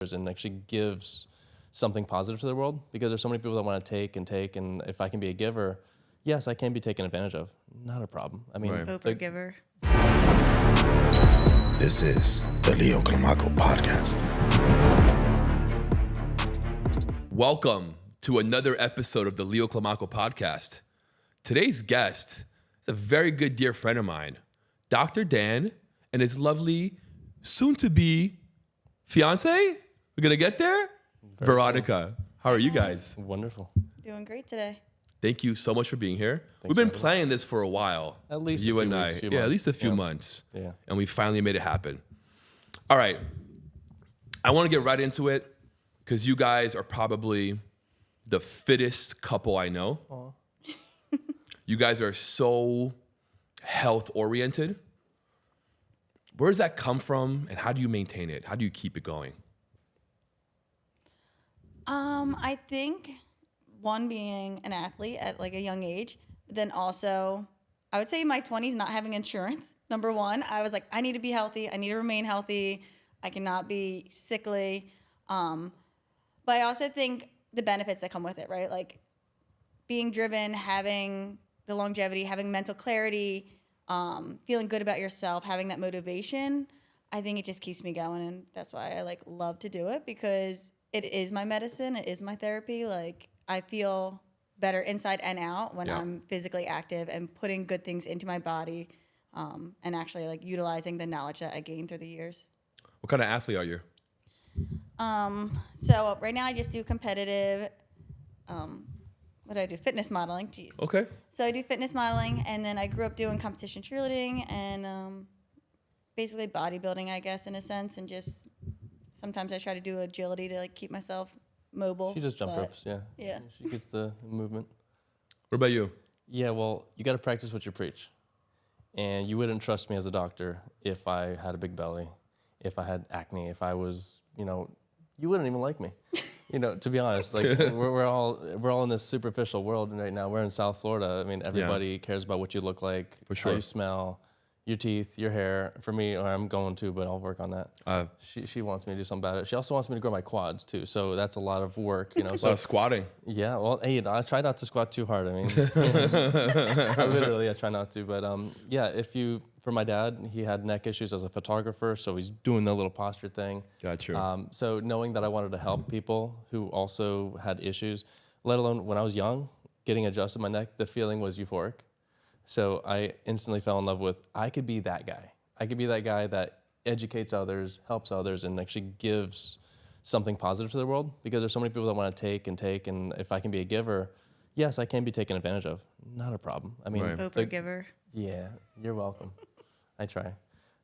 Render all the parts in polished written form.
and actually gives something positive to the world, because there's so many people that want to take, and if I can be a giver, yes, I can be taken advantage of. Not a problem. I mean, Oprah giver. This is the CLIMACO podcast. Welcome to another episode of the CLIMACO podcast. Today's guest is a very good dear friend of mine, Dr. Dan, and his lovely soon-to-be fiance. We're going to get there? Veronica. How are you guys? wonderful. Doing great today. Thank you so much for being here. Thanks We've been for having planning this for a while. At least you a few and weeks, I. few Yeah, at months. least a few Yeah. months. Yeah. And we finally made it happen. All right. I want to get right into it because you guys are probably the fittest couple I know. You guys are so health oriented. Where does that come from, and how do you maintain it? How do you keep it going? I think one, being an athlete at like a young age, but then also I would say in my 20s not having insurance. Number one, I was like, I need to be healthy. I need to remain healthy. I cannot be sickly. But I also think the benefits that come with it, right? Like being driven, having the longevity, having mental clarity, feeling good about yourself, having that motivation. I think it just keeps me going, and that's why I like love to do it, because it is my medicine. It is my therapy. Like I feel better inside and out when I'm physically active and putting good things into my body, and actually like utilizing the knowledge that I gained through the years. What kind of athlete are you? So right now I just do competitive. What do I do? Fitness modeling. Jeez. Okay. So I do fitness modeling, and then I grew up doing competition cheerleading and basically bodybuilding, I guess, in a sense, and just sometimes I try to do agility to like keep myself mobile. She does jump but- ropes, yeah. Yeah. She gets the movement. What about you? Yeah, well, you got to practice what you preach. And you wouldn't trust me as a doctor if I had a big belly, if I had acne, if I was, you wouldn't even like me. To be honest, like we're all in this superficial world right now. We're in South Florida. I mean, everybody cares about what you look like, For sure. how you smell, your teeth, your hair. For me, I'm going to, but I'll work on that. She wants me to do something about it. She also wants me to grow my quads too. So that's a lot of work, A lot of squatting. Yeah, well, hey, I try not to squat too hard. I mean, literally, I try not to. But for my dad, he had neck issues as a photographer, so he's doing the little posture thing. Gotcha. So knowing that I wanted to help people who also had issues, let alone when I was young, getting adjusted my neck, the feeling was euphoric. So I instantly fell in love with, I could be that guy. I could be that guy that educates others, helps others, and actually gives something positive to the world, because there's so many people that want to take, and if I can be a giver, yes, I can be taken advantage of. Not a problem. I mean, Right. Oprah giver. yeah, you're welcome. I try.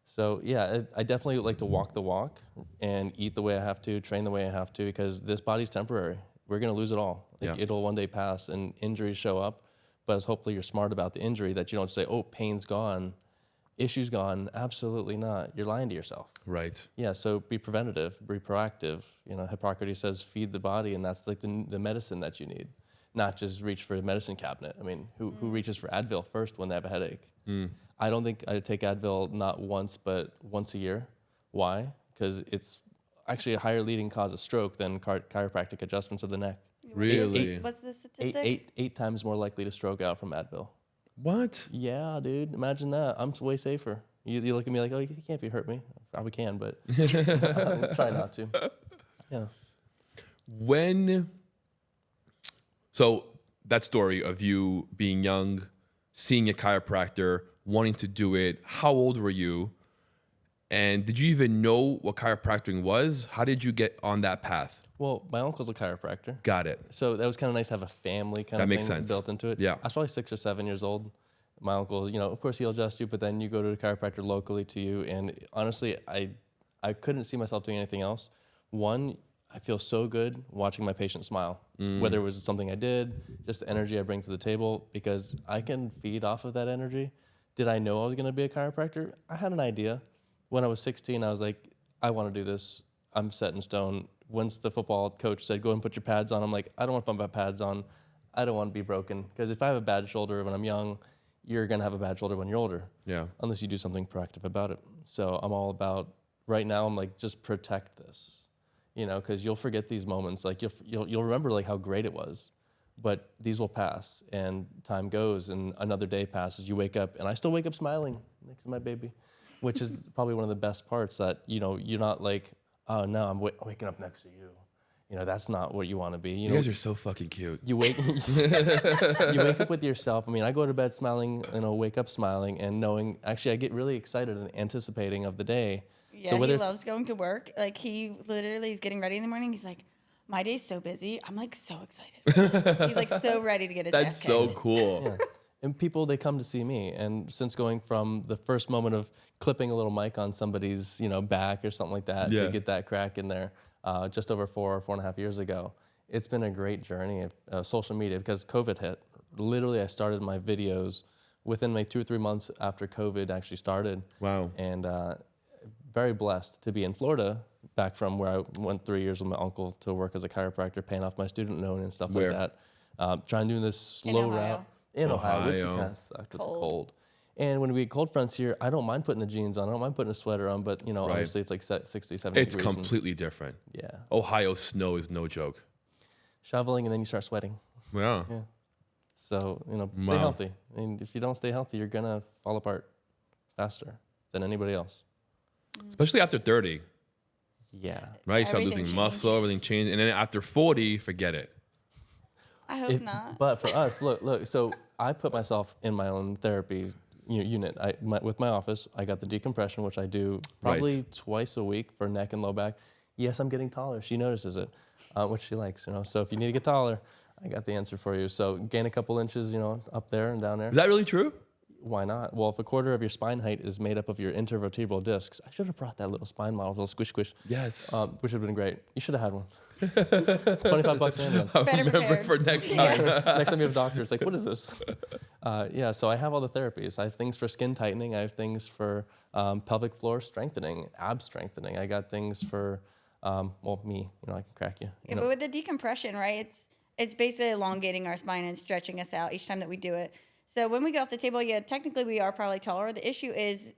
So yeah, I definitely like to walk the walk and eat the way I have to, train the way I have to, because this body's temporary. We're going to lose it all. It'll one day pass and injuries show up, but hopefully you're smart about the injury, that you don't say, oh, pain's gone, issue's gone. Absolutely not. You're lying to yourself. Right. Yeah, so be preventative, be proactive. Hippocrates says feed the body, and that's like the medicine that you need, not just reach for the medicine cabinet. I mean, who reaches for Advil first when they have a headache? I don't think I take Advil not once, but once a year. Why? Because it's actually a higher leading cause of stroke than chiropractic adjustments of the neck. Really? What's the statistic? Eight times more likely to stroke out from Advil. What? Yeah, dude. Imagine that. I'm way safer. You look at me like, oh, you can't be hurt me. I probably can, but try not to. Yeah. So that story of you being young, seeing a chiropractor, wanting to do it, how old were you? And did you even know what chiropractic was? How did you get on that path? Well, my uncle's a chiropractor. Got it. So that was kind of nice to have a family kind That of makes thing sense. built into it. Yeah. I was probably 6 or 7 years old. My uncle, of course he'll adjust you, but then you go to a chiropractor locally to you. And honestly, I couldn't see myself doing anything else. One, I feel so good watching my patient smile, whether it was something I did, just the energy I bring to the table, because I can feed off of that energy. Did I know I was going to be a chiropractor? I had an idea. When I was 16, I was like, I want to do this. I'm set in stone. Once the football coach said, go and put your pads on, I'm like, I don't want to put my pads on. I don't want to be broken. Because if I have a bad shoulder when I'm young, you're going to have a bad shoulder when you're older. Yeah. Unless you do something proactive about it. So I'm all about, right now, I'm like, just protect this. you know, because you'll forget these moments. Like you'll remember like how great it was, but these will pass, and time goes, and another day passes. You wake up, and I still wake up smiling next to my baby, which is probably one of the best parts. That, you know, you're not like, oh no, I'm waking up next to you. You know, that's not what you want to be. You know, guys are so fucking cute. you wake you wake up with yourself. I mean, I go to bed smiling, you know, wake up smiling and knowing. Actually, I get really excited and anticipating of the day. Yeah, so whether he it's, loves going to work. Like, he literally is getting ready in the morning. He's like, my day's so busy. I'm like so excited for this. He's like so ready to get his That's ass so kicked. cool. yeah. And people, they come to see me. And since going from the first moment of clipping a little mic on somebody's, you know, back or something like that Yeah. to get that crack in there, just over 4.5 years ago, it's been a great journey of social media because COVID hit. Literally, I started my videos within like 2 or 3 months after COVID actually started. Wow. And very blessed to be in Florida, back from where I went 3 years with my uncle to work as a chiropractor, paying off my student loan and stuff Where? like that. Trying to do this slow Ohio. route in Ohio, which Ohio. kind of sucked with the Cold. cold. And when we get cold fronts here, I don't mind putting the jeans on. I don't mind putting a sweater on, but you know, Right. obviously it's like 60, 70 It's degrees. completely different. Yeah. Ohio snow is no joke. Shoveling and then you start sweating. Yeah. Yeah. So, you know, stay Wow. healthy. And if you don't stay healthy, you're going to fall apart faster than anybody else. Especially after 30, Yeah. right? You start Everything losing muscle, changes. everything changes. And then after 40, forget it. I hope not. But for us, look. So I put myself in my own therapy unit. With my office, I got the decompression, which I do probably twice a week for neck and low back. Yes, I'm getting taller. She notices it, which she likes. You know, so if you need to get taller, I got the answer for you. So gain a couple inches, you know, up there and down there. Is that really true? Why not? Well, if a quarter of your spine height is made up of your intervertebral discs, I should have brought that little spine model, little squish squish. Yes. Which would have been great. You should have had one. $25 and one. Better Remember prepared. for next time. Next time you have a doctor, it's like, what is this? Yeah, so I have all the therapies. I have things for skin tightening. I have things for pelvic floor strengthening, ab strengthening. I got things for, well, me. You know, I can crack you. Yeah, but with the decompression, right? It's basically elongating our spine and stretching us out each time that we do it. So when we get off the table, yeah, technically we are probably taller. The issue is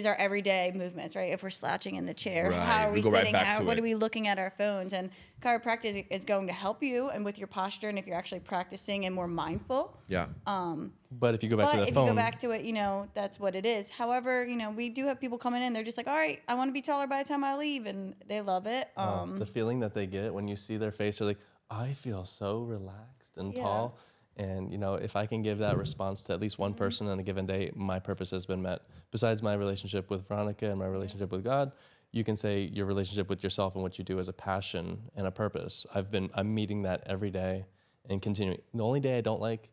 our everyday movements, right? If we're slouching in the chair, Right. how are We we go right sitting? back to What it. are we looking at our phones? And chiropractic is going to help you and with your posture, and if you're actually practicing and more mindful. Yeah. But if you go back to But the if phone, you go back to it, you know, that's what it is. However, you know, we do have people coming in. They're just like, all right, I want to be taller by the time I leave, and they love it. the feeling that they get when you see their face, they're like, I feel so relaxed and Yeah. tall. And, you know, if I can give that response to at least one person on a given day, my purpose has been met. Besides my relationship with Veronica and my relationship with God, you can say your relationship with yourself and what you do as a passion and a purpose. I'm meeting that every day and continuing. The only day I don't like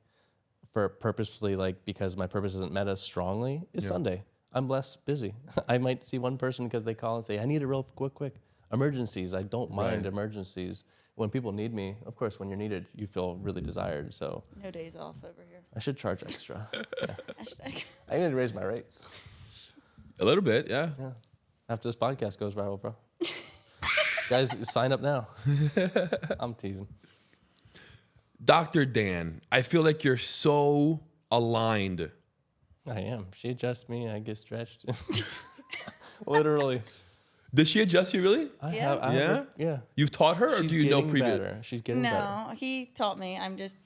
for purposefully, like because my purpose isn't met as strongly, is Sunday. I'm less busy. I might see one person because they call and say, I need it real quick. Emergencies. I don't mind Right. emergencies. When people need me, of course, when you're needed, you feel really desired. So No days off over here. I should charge extra. Yeah. Hashtag. I need to raise my rates. A little bit, yeah. Yeah. After this podcast goes viral, bro. Guys, sign up now. I'm teasing. Dr. Dan, I feel like you're so aligned. I am. She adjusts me, I get stretched. Literally. Does she adjust you really? I Yeah. have, I have her- yeah. You've taught her, or She's do you know getting previous? better. She's getting better. No, he taught me. I'm just.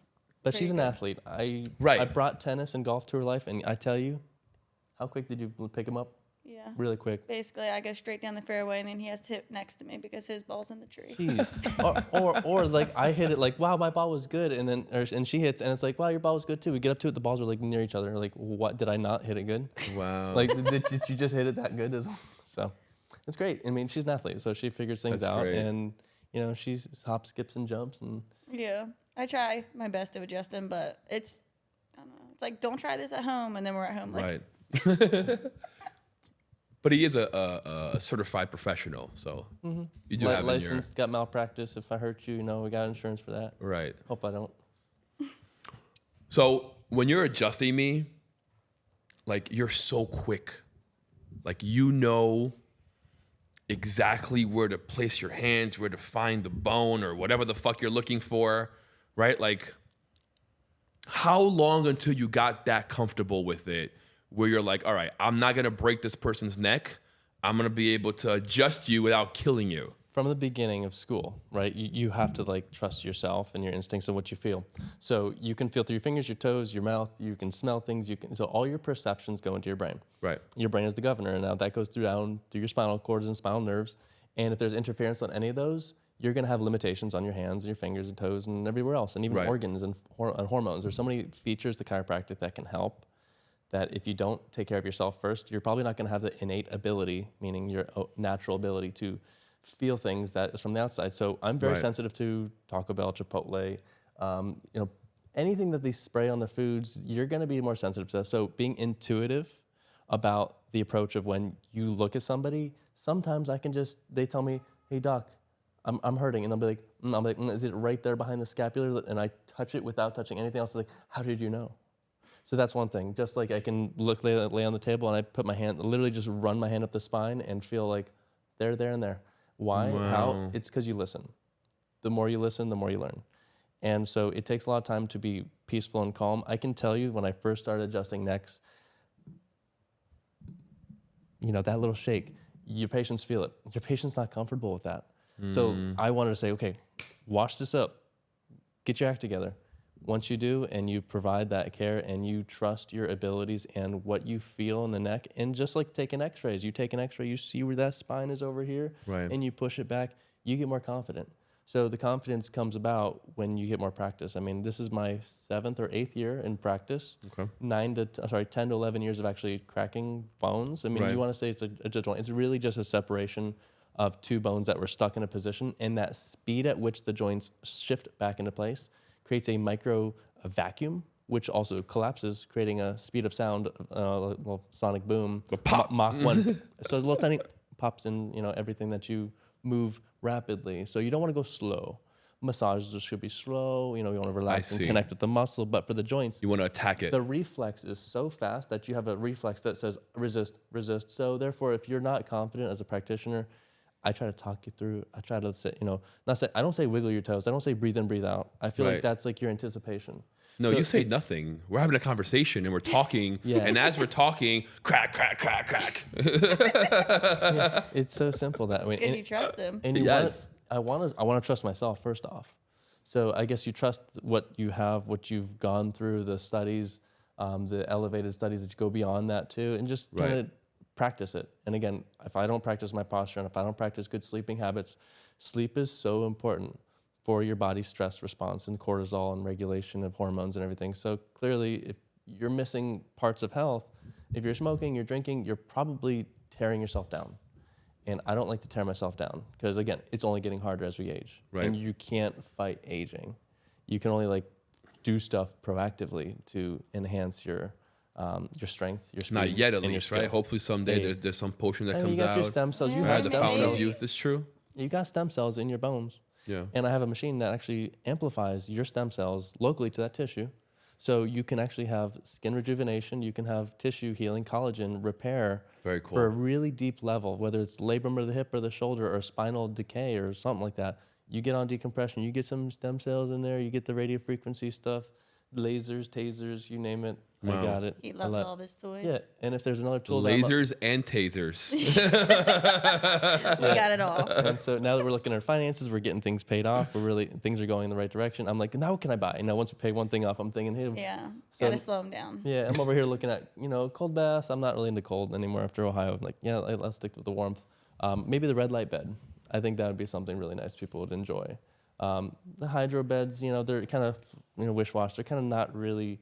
But she's pretty an good. athlete. I Right. brought tennis and golf to her life, and I tell you, how quick did you pick him up? Yeah. Really quick. Basically, I go straight down the fairway, and then he has to hit next to me because his ball's in the tree. Jeez. or like I hit it like, wow, my ball was good, and then and she hits and it's like, wow, your ball was good too. We get up to it, the balls are like near each other. Like, what, did I not hit it good? Wow. Like, did you just hit it that good? So it's great. I mean, she's an athlete, so she figures things That's out, great. and you know, she hops, skips, and jumps, and Yeah, I try my best to adjust him, but it's, I don't know. It's like, don't try this at home, and then we're at home. Like, Right. But he is a certified professional, so you do have in your licensed, got malpractice. If I hurt you, you know, we got insurance for that. right. Hope I don't. So when you're adjusting me, like you're so quick, like you know exactly where to place your hands, where to find the bone or whatever the fuck you're looking for, right? Like, how long until you got that comfortable with it where you're like, all right, I'm not gonna break this person's neck. I'm gonna be able to adjust you without killing you. from the beginning of school, right? You have to like trust yourself and your instincts and what you feel. So you can feel through your fingers, your toes, your mouth. You can smell things. So all your perceptions go into your brain. Right. Your brain is the governor, and now that goes down through your spinal cords and spinal nerves. And if there's interference on any of those, you're going to have limitations on your hands and your fingers and toes and everywhere else, and even organs and hormones. There's so many features to chiropractic that can help, that if you don't take care of yourself first, you're probably not going to have the innate ability, meaning your natural ability to feel things that is from the outside. So I'm very sensitive to Taco Bell, Chipotle, anything that they spray on the foods, you're going to be more sensitive to that. So being intuitive about the approach of when you look at somebody, sometimes they tell me, hey doc, I'm hurting. And they'll be like, is it right there behind the scapular? And I touch it without touching anything else. Like, how did you know? So that's one thing. Just like I can lay on the table and I put my hand, literally just run my hand up the spine and feel like there, and there. Why? Wow. How? It's because you listen. The more you listen, the more you learn. And so it takes a lot of time to be peaceful and calm. I can tell you when I first started adjusting necks, that little shake, your patients feel it. Your patient's not comfortable with that. So I wanted to say, okay, wash this up. Get your act together. Once you do and you provide that care and you trust your abilities and what you feel in the neck, and just like taking x-rays, you take an x-ray, you see where that spine is over here, and you push it back, you get more confident. So the confidence comes about when you get more practice. I mean, this is my 7th or 8th year in practice. Okay. 10 to 11 years of actually cracking bones. I mean, you want to say it's a joint. It's really just a separation of two bones that were stuck in a position, and that speed at which the joints shift back into place creates a micro vacuum, which also collapses, creating a speed of sound, little sonic boom, pop. Mach 1. So a little tiny pops in, everything that you move rapidly. So you don't want to go slow. Massages should be slow. You want to relax and connect with the muscle. But for the joints, you want to attack it. The reflex is so fast that you have a reflex that says resist, resist. So therefore, if you're not confident as a practitioner, I try to talk you through. I try to say, I don't say wiggle your toes. I don't say breathe in, breathe out. I feel like that's like your anticipation. No, so you say nothing. We're having a conversation and we're talking. And as we're talking, crack, crack, crack, crack. It's so simple that way. It's good you trust him. And I want to trust myself first off. So I guess you trust what you have, what you've gone through, the studies, the elevated studies that you go beyond that too, and just kind of practice it. And again, if I don't practice my posture and if I don't practice good sleeping habits, sleep is so important for your body's stress response and cortisol and regulation of hormones and everything. So clearly, if you're missing parts of health, if you're smoking, you're drinking, you're probably tearing yourself down. And I don't like to tear myself down because, again, it's only getting harder as we age. Right. And you can't fight aging. You can only do stuff proactively to enhance your strength, your speed. Not yet, at least, right? Hopefully someday there's some potion that comes you got out. Your stem cells. Yeah, you have the stem fountain cells. of youth is true. You got stem cells in your bones. Yeah. And I have a machine that actually amplifies your stem cells locally to that tissue. So you can actually have skin rejuvenation, you can have tissue healing, collagen repair. Very cool. For a really deep level, whether it's labrum of the hip or the shoulder or spinal decay or something like that. You get on decompression, you get some stem cells in there, you get the radio frequency stuff, lasers, tasers, you name it. Wow. I got it. He loves all of his toys. Yeah, and if there's another tool, lasers and tasers. We got it all. And so now that we're looking at our finances, we're getting things paid off. Things are going in the right direction. I'm like, now what can I buy? Once we pay one thing off, I'm thinking, hey. Yeah, So, gotta slow him down. Yeah, I'm over here looking at, cold baths. I'm not really into cold anymore after Ohio. I'm like, yeah, let's stick with the warmth. Maybe the red light bed. I think that would be something really nice people would enjoy. The hydro beds, they're kind of, wish-wash. They're kind of not really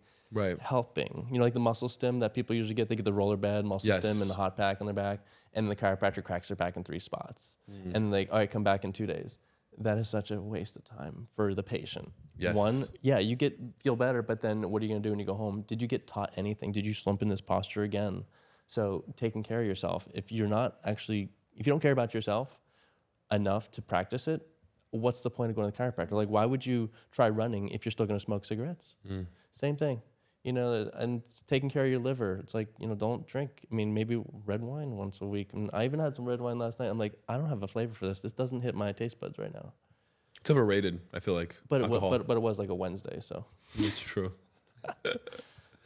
helping. Like the muscle stim that people usually get. They get the roller bed, muscle stim, and the hot pack on their back. And the chiropractor cracks their back in 3 spots. And they, all right, come back in 2 days. That is such a waste of time for the patient. Yes. One, you feel better, but then what are you going to do when you go home? Did you get taught anything? Did you slump in this posture again? So taking care of yourself. If you don't care about yourself enough to practice it, what's the point of going to the chiropractor? Like, why would you try running if you're still going to smoke cigarettes? Same thing. And taking care of your liver. It's like, don't drink. I mean, maybe red wine once a week. And I even had some red wine last night. I'm like, I don't have a flavor for this. This doesn't hit my taste buds right now. It's overrated, I feel like. But it was like a Wednesday, so. It's true.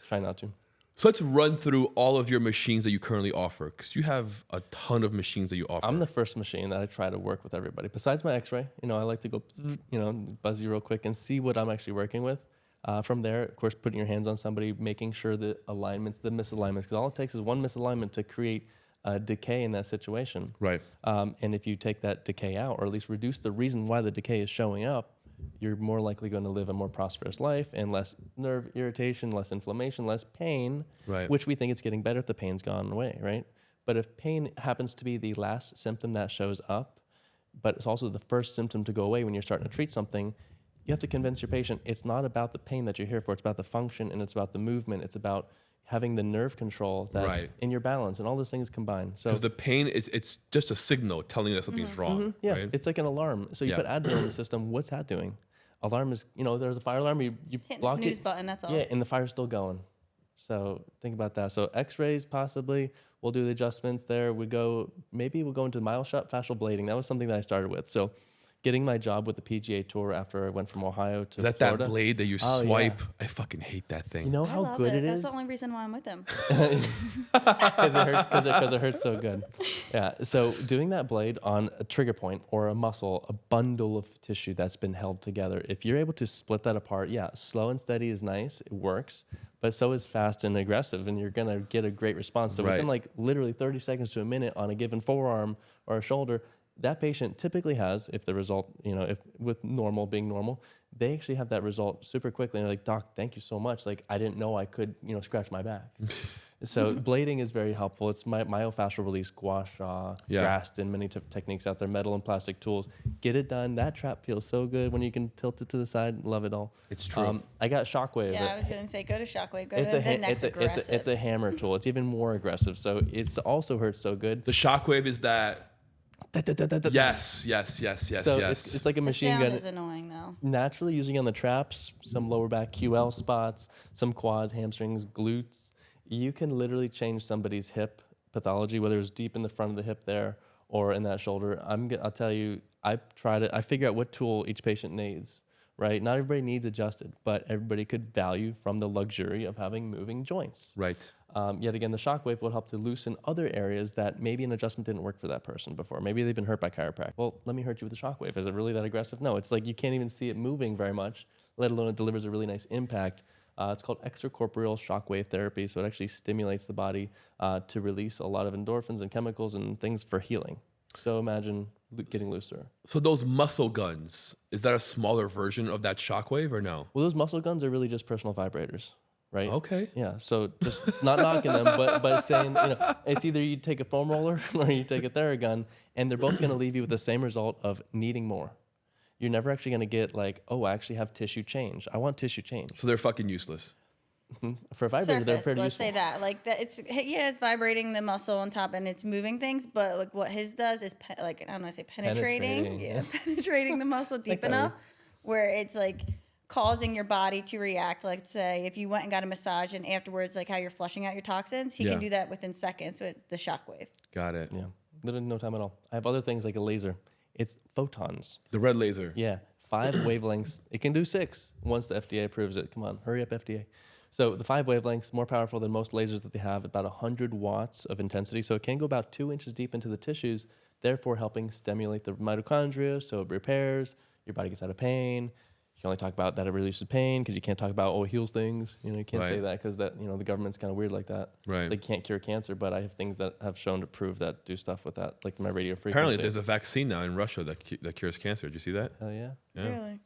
Try not to. So let's run through all of your machines that you currently offer, because you have a ton of machines that you offer. I'm the first machine that I try to work with everybody. Besides my X-ray, I like to go, buzz you real quick and see what I'm actually working with. From there, of course, putting your hands on somebody, making sure the alignments, the misalignments, because all it takes is one misalignment to create decay in that situation. Right. And if you take that decay out, or at least reduce the reason why the decay is showing up, you're more likely going to live a more prosperous life and less nerve irritation, less inflammation, less pain, Right. which we think it's getting better if the pain's gone away, right? But if pain happens to be the last symptom that shows up, but it's also the first symptom to go away when you're starting to treat something, you have to convince your patient it's not about the pain that you're here for. It's about the function, and it's about the movement. It's about having the nerve control that Right. in your balance, and all those things combined. So Because the pain, it's just a signal telling you that something's wrong. yeah, Right? it's like an alarm. So you Yeah. put Advil in the system. What's that doing? Alarm is, there's a fire alarm. You Hit the block snooze it. button, that's all. Yeah, and the fire's still going. So think about that. So X-rays possibly. We'll do the adjustments there. Maybe we'll go into mild shot fascial blading. That was something that I started with. So getting my job with the PGA Tour after I went from Ohio to Is that Florida. that blade that you Oh, yeah. swipe? I fucking hate that thing. You know I how love good it That's is? the only reason why I'm with him. Because it hurts so good. Yeah. So doing that blade on a trigger point or a muscle, a bundle of tissue that's been held together, if you're able to split that apart, yeah, slow and steady is nice. It works. But so is fast and aggressive, and you're going to get a great response. So Right. within like literally 30 seconds to a minute on a given forearm or a shoulder, that patient typically has, if the result, if with normal being normal, they actually have that result super quickly. And they're like, Doc, thank you so much. Like, I didn't know I could, scratch my back. So blading is very helpful. It's myofascial release, gua sha, Yeah. Graston, many techniques out there, metal and plastic tools. Get it done. That trap feels so good when you can tilt it to the side. Love it all. It's true. I got Shockwave. Yeah, I was going to say, go to Shockwave. Go It's to a the next aggressive. it's a hammer tool. It's even more aggressive. So it's also hurts so good. The Shockwave is that. Yes. So it's like a the machine sound gun. is annoying, though. Naturally using on the traps, some lower back QL spots, some quads, hamstrings, glutes. You can literally change somebody's hip pathology, whether it's deep in the front of the hip there or in that shoulder. I'll tell you, I figure out what tool each patient needs, right? Not everybody needs adjusted, but everybody could value from the luxury of having moving joints. Right. Yet again, the Shockwave will help to loosen other areas that maybe an adjustment didn't work for that person before. Maybe they've been hurt by chiropractic. Well, let me hurt you with the Shockwave. Is it really that aggressive? No, it's like you can't even see it moving very much, let alone it delivers a really nice impact. It's called extracorporeal shockwave therapy, so it actually stimulates the body to release a lot of endorphins and chemicals and things for healing. So imagine getting looser. So those muscle guns, is that a smaller version of that Shockwave or no? Well, those muscle guns are really just personal vibrators, right? Okay. Yeah, so just not knocking them, but saying, it's either you take a foam roller or you take a Theragun, and they're both going to leave you with the same result of needing more. You're never actually going to get like, oh, I actually have tissue change. I want tissue change. So they're fucking useless. For a vibrator, they're Surface, pretty let's useful. say that. Like that, it's vibrating the muscle on top and it's moving things. But like what his does is I don't want to say penetrating. Penetrating, Yeah, penetrating the muscle deep that enough where it's like causing your body to react. Like say if you went and got a massage and afterwards, like how you're flushing out your toxins, he Yeah. can do that within seconds with the Shockwave. Got it. Yeah, literally no time at all. I have other things like a laser. It's photons. The red laser. Yeah, 5 wavelengths. It can do 6 once the FDA approves it. Come on, hurry up, FDA. So the 5 wavelengths, more powerful than most lasers that they have, about 100 watts of intensity. So it can go about 2 inches deep into the tissues, therefore helping stimulate the mitochondria so it repairs, your body gets out of pain. You can only talk about that it releases pain because you can't talk about, it heals things. You can't say Right. that because that, the government's kind of weird like that. Right. So you can't cure cancer, but I have things that have shown to prove that do stuff with that, like my radio frequency. Apparently, there's a vaccine now in Russia that cures cancer. Did you see that? Oh, yeah. Yeah. Really?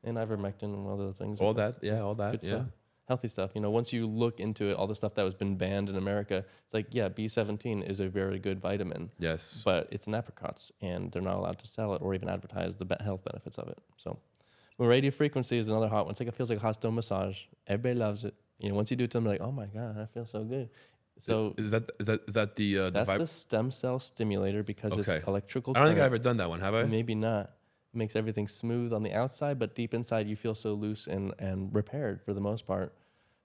And ivermectin and all those things. All that. Yeah, all that. Good Yeah. stuff. Healthy stuff. Once you look into it, all the stuff that was been banned in America, it's like, yeah, B17 is a very good vitamin, Yes. but it's in apricots, and they're not allowed to sell it or even advertise the health benefits of it. So, well, radio frequency is another hot one. It feels like a hot stone massage. Everybody loves it. Once you do it to them, they're like, oh my god, I feel so good. So Is that the that's the stem cell stimulator because Okay. it's electrical. I don't think I've current. ever done that one. Have I? Maybe not. It makes everything smooth on the outside, but deep inside you feel so loose and repaired for the most part.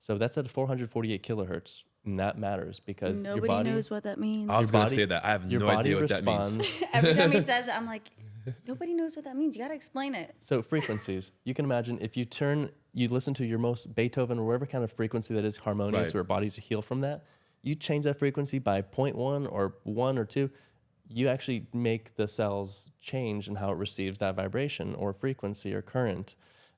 So that's at 448 kilohertz, and that matters because your Nobody body knows what that means. I was Your going to body- say that. I have your no body idea what that responds. means. Every time he says it, I'm like, nobody knows what that means. You got to explain it. So frequencies. You can imagine if you turn you listen to your most Beethoven or whatever kind of frequency that is harmonious, Right. where bodies heal from that. You change that frequency by 0.1 or 1 or 2, you actually make the cells change in how it receives that vibration or frequency or current.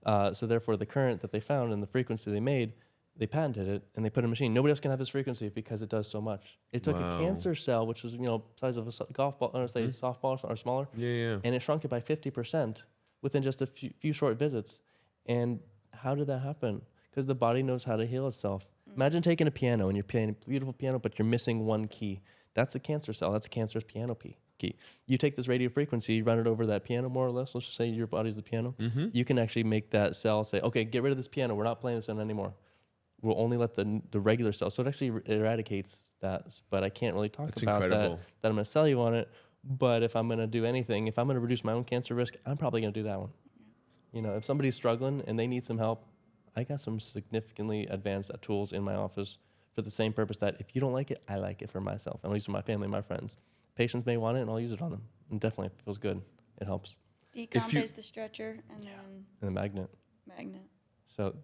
So therefore, the current that they found and the frequency they made, they patented it and they put in a machine. Nobody else can have this frequency because it does so much. It took a cancer cell, which is size of a golf ball, or say softball or smaller, and it shrunk it by 50% within just a few short visits. And how did that happen? Because the body knows how to heal itself. Imagine taking a piano and you're playing a beautiful piano, but you're missing one key. That's a cancer cell. That's a cancerous piano key. You take this radio frequency, you run it over that piano more or less. Let's just say your body's the piano. You can actually make that cell say, okay, get rid of this piano. We're not playing this anymore. We'll only let the regular cells. So it actually eradicates that. But I can't really talk about that I'm going to sell you on it. But if I'm going to do anything, if I'm going to reduce my own cancer risk, I'm probably going to do that one. If somebody's struggling and they need some help, I got some significantly advanced tools in my office for the same purpose that if you don't like it, I like it for myself. And I'll use it for my family and my friends. Patients may want it, and I'll use it on them. And definitely, it feels good. It helps. Decomp is the stretcher, and then And the magnet. magnet. So...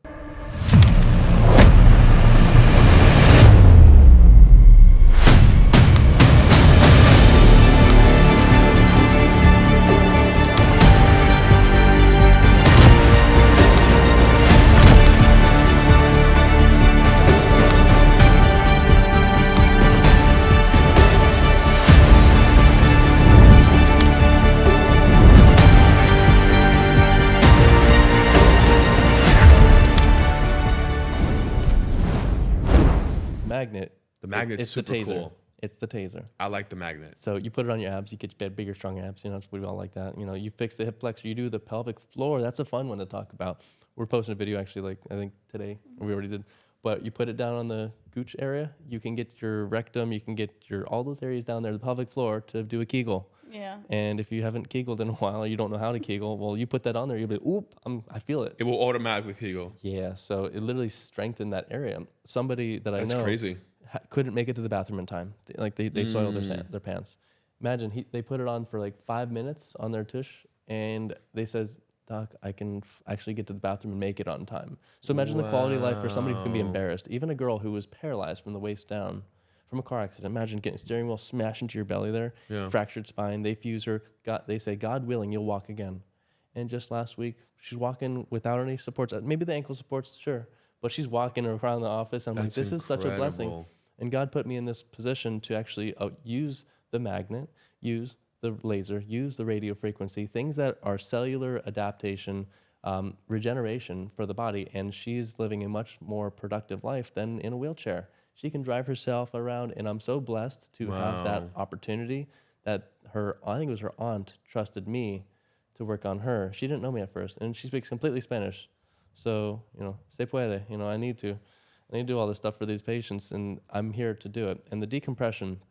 magnet. The magnet's It's super the taser. cool. It's the taser. I like the magnet. So you put it on your abs, you get bigger, strong abs. We all like that. You fix the hip flexor, you do the pelvic floor. That's a fun one to talk about. We're posting a video actually, I think today, or we already did. But you put it down on the gooch area. You can get your rectum. You can get all those areas down there, the pelvic floor, to do a Kegel. Yeah. And if you haven't Kegeled in a while, or you don't know how to Kegel, well, you put that on there, you'll be, oop, I feel it. It will automatically Kegel. Yeah, so it literally strengthened that area. Somebody that I know... That's crazy. Couldn't make it to the bathroom in time. They soiled their pants. Imagine they put it on for 5 minutes on their tush, and they says, Doc, I can actually get to the bathroom and make it on time. So imagine the quality of life for somebody who can be embarrassed. Even a girl who was paralyzed from the waist down from a car accident. Imagine getting a steering wheel smashed into your belly there, fractured spine. They fuse her. They say, God willing, you'll walk again. And just last week, she's walking without any supports. Maybe the ankle supports, sure. But she's walking around the office. I'm like, this is such a blessing. And God put me in this position to actually use the magnet, use the laser, use the radio frequency, things that are cellular adaptation, regeneration for the body. And she's living a much more productive life than in a wheelchair. She can drive herself around, and I'm so blessed to have that opportunity that I think it was her aunt, trusted me to work on her. She didn't know me at first, and she speaks completely Spanish. So, se puede, I need to do all this stuff for these patients, and I'm here to do it. And the decompression,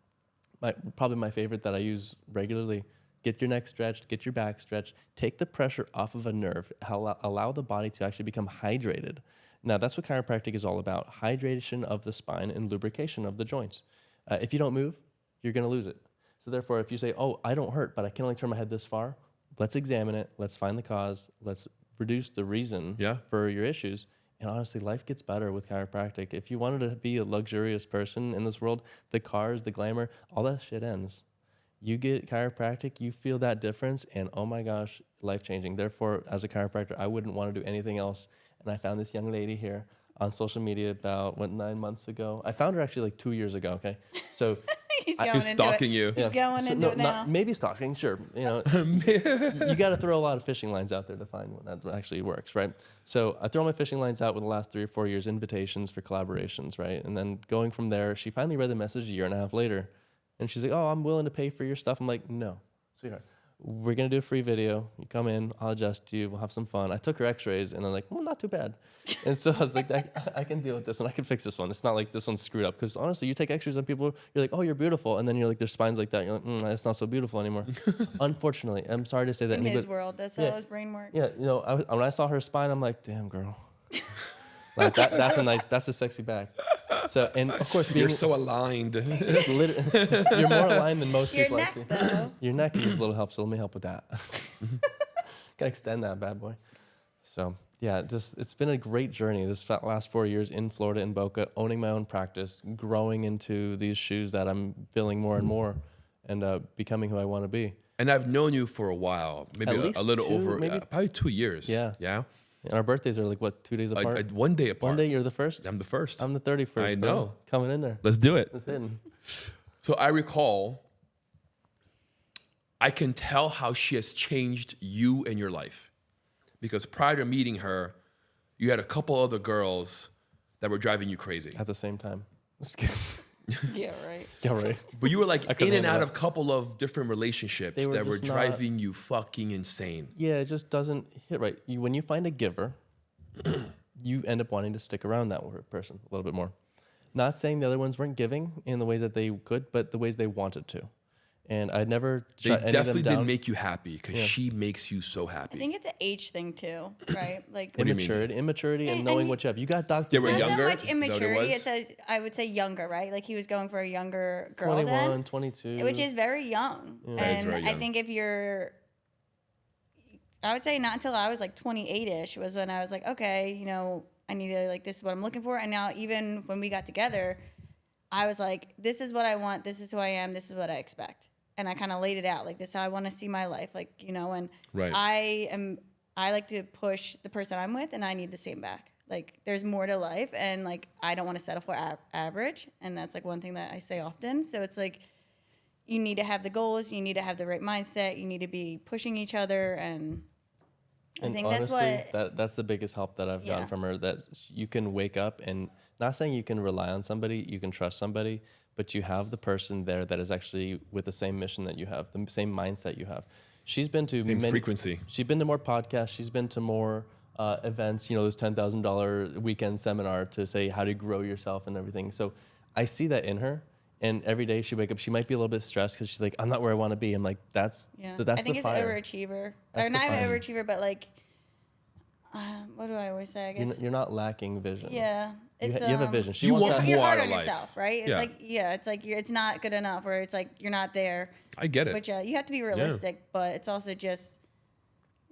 probably my favorite that I use regularly, get your neck stretched, get your back stretched, take the pressure off of a nerve, allow the body to actually become hydrated. Now, that's what chiropractic is all about, hydration of the spine and lubrication of the joints. If you don't move, you're going to lose it. So therefore, if you say, oh, I don't hurt, but I can only turn my head this far, let's examine it, let's find the cause, let's reduce the reason for your issues. And honestly, life gets better with chiropractic. If you wanted to be a luxurious person in this world, the cars, the glamour, all that shit ends. You get chiropractic, you feel that difference, and oh my gosh, life-changing. Therefore, as a chiropractor, I wouldn't want to do anything else. And I found this young lady here on social media about, 9 months ago? I found her actually 2 years ago, okay? So... He's stalking you. He's going into it now. Not, maybe stalking, sure. You got to throw a lot of fishing lines out there to find one that actually works, right? So I throw my fishing lines out with the last 3 or 4 years, invitations for collaborations, right? And then going from there, she finally read the message a year and a half later. And she's like, oh, I'm willing to pay for your stuff. I'm like, no, sweetheart. We're going to do a free video. You come in, I'll adjust you. We'll have some fun. I took her x-rays, and I'm like, well, not too bad. And so I was like, I can deal with this, and I can fix this one. It's not like this one's screwed up. Because honestly, you take x-rays on people, you're like, oh, you're beautiful. And then you're like, their spine's like that. You're like, it's not so beautiful anymore. Unfortunately, I'm sorry to say that. In his world, that's how his brain works. Yeah, when I saw her spine, I'm like, damn, girl. That's a sexy back. So, and of course, you're so aligned. You're more aligned than most people I see. Your neck, though. Your neck needs a little help, so let me help with that. Gotta extend that bad boy. So, Yeah, it's been a great journey this last 4 years in Florida, in Boca, owning my own practice, growing into these shoes that I'm filling more and more, and becoming who I want to be. And I've known you for a while, maybe At a least little two, over, maybe? probably 2 years. Yeah. Yeah. And our birthdays are like, what, 2 days apart? One day apart. One day you're the first? I'm the first. I'm the 31st. I bro. know. Coming in there. Let's do it. It's hidden. So I recall, I can tell how she has changed you and your life. Because prior to meeting her, you had a couple other girls that were driving you crazy. At the same time. Just kidding. Yeah, right. Yeah, right. But you were like couldn't in and handle out that. of a couple of different relationships They were that were just not- driving you fucking insane. Yeah, it just doesn't hit right. When you find a giver, you end up wanting to stick around that person a little bit more. Not saying the other ones weren't giving in the ways that they could, but the ways they wanted to. And I never They shut any of definitely them down. didn't make you happy because she makes you so happy. I think it's an age thing too, right? Like What do you mean? Immaturity, and And- knowing and what you have. You got doctors. They were not younger? so much Is that what it immaturity. was? It's I would say younger, right? Like he was going for a younger girl 21, then, 22. which is very young. That is And very I young. think if you're, I would say not until I was like 28-ish was when I was like, okay, you know, I need to like, this is what I'm looking for. And now even when we got together, I was like, this is what I want. This is who I am. This is what I expect. And I kind of laid it out like this is how I want to see my life. Like, you know, and Right. I like to push the person I'm with and I need the same back. Like there's more to life and like I don't want to settle for average. And that's like one thing that I say often. So it's like you need to have the goals. You need to have the right mindset. You need to be pushing each other. And I think honestly, that's what... that's the biggest help that I've gotten Yeah. from her. That you can wake up and not saying you can rely on somebody, you can trust somebody, but you have the person there that is actually with the same mission that you have, the same mindset you have. She's been to Same frequency. She's been to more podcasts. She's been to more events. You know, those $10,000 weekend seminar to say how to grow yourself and everything. So I see that in her. And every day she wake up, she might be a little bit stressed because she's like, I'm not where I want to be. I'm like, that's Yeah. that's I think the it's fire. overachiever. That's Or the not even fire. overachiever, but like, what do I always say? I guess. You're not lacking vision. Yeah. You, It's, you have a vision. She You wants want that. You're more hard out on of life. yourself, right? It's Yeah. like, it's like it's not good enough, or it's like you're not there. I get it. Which you have to be realistic, but it's also just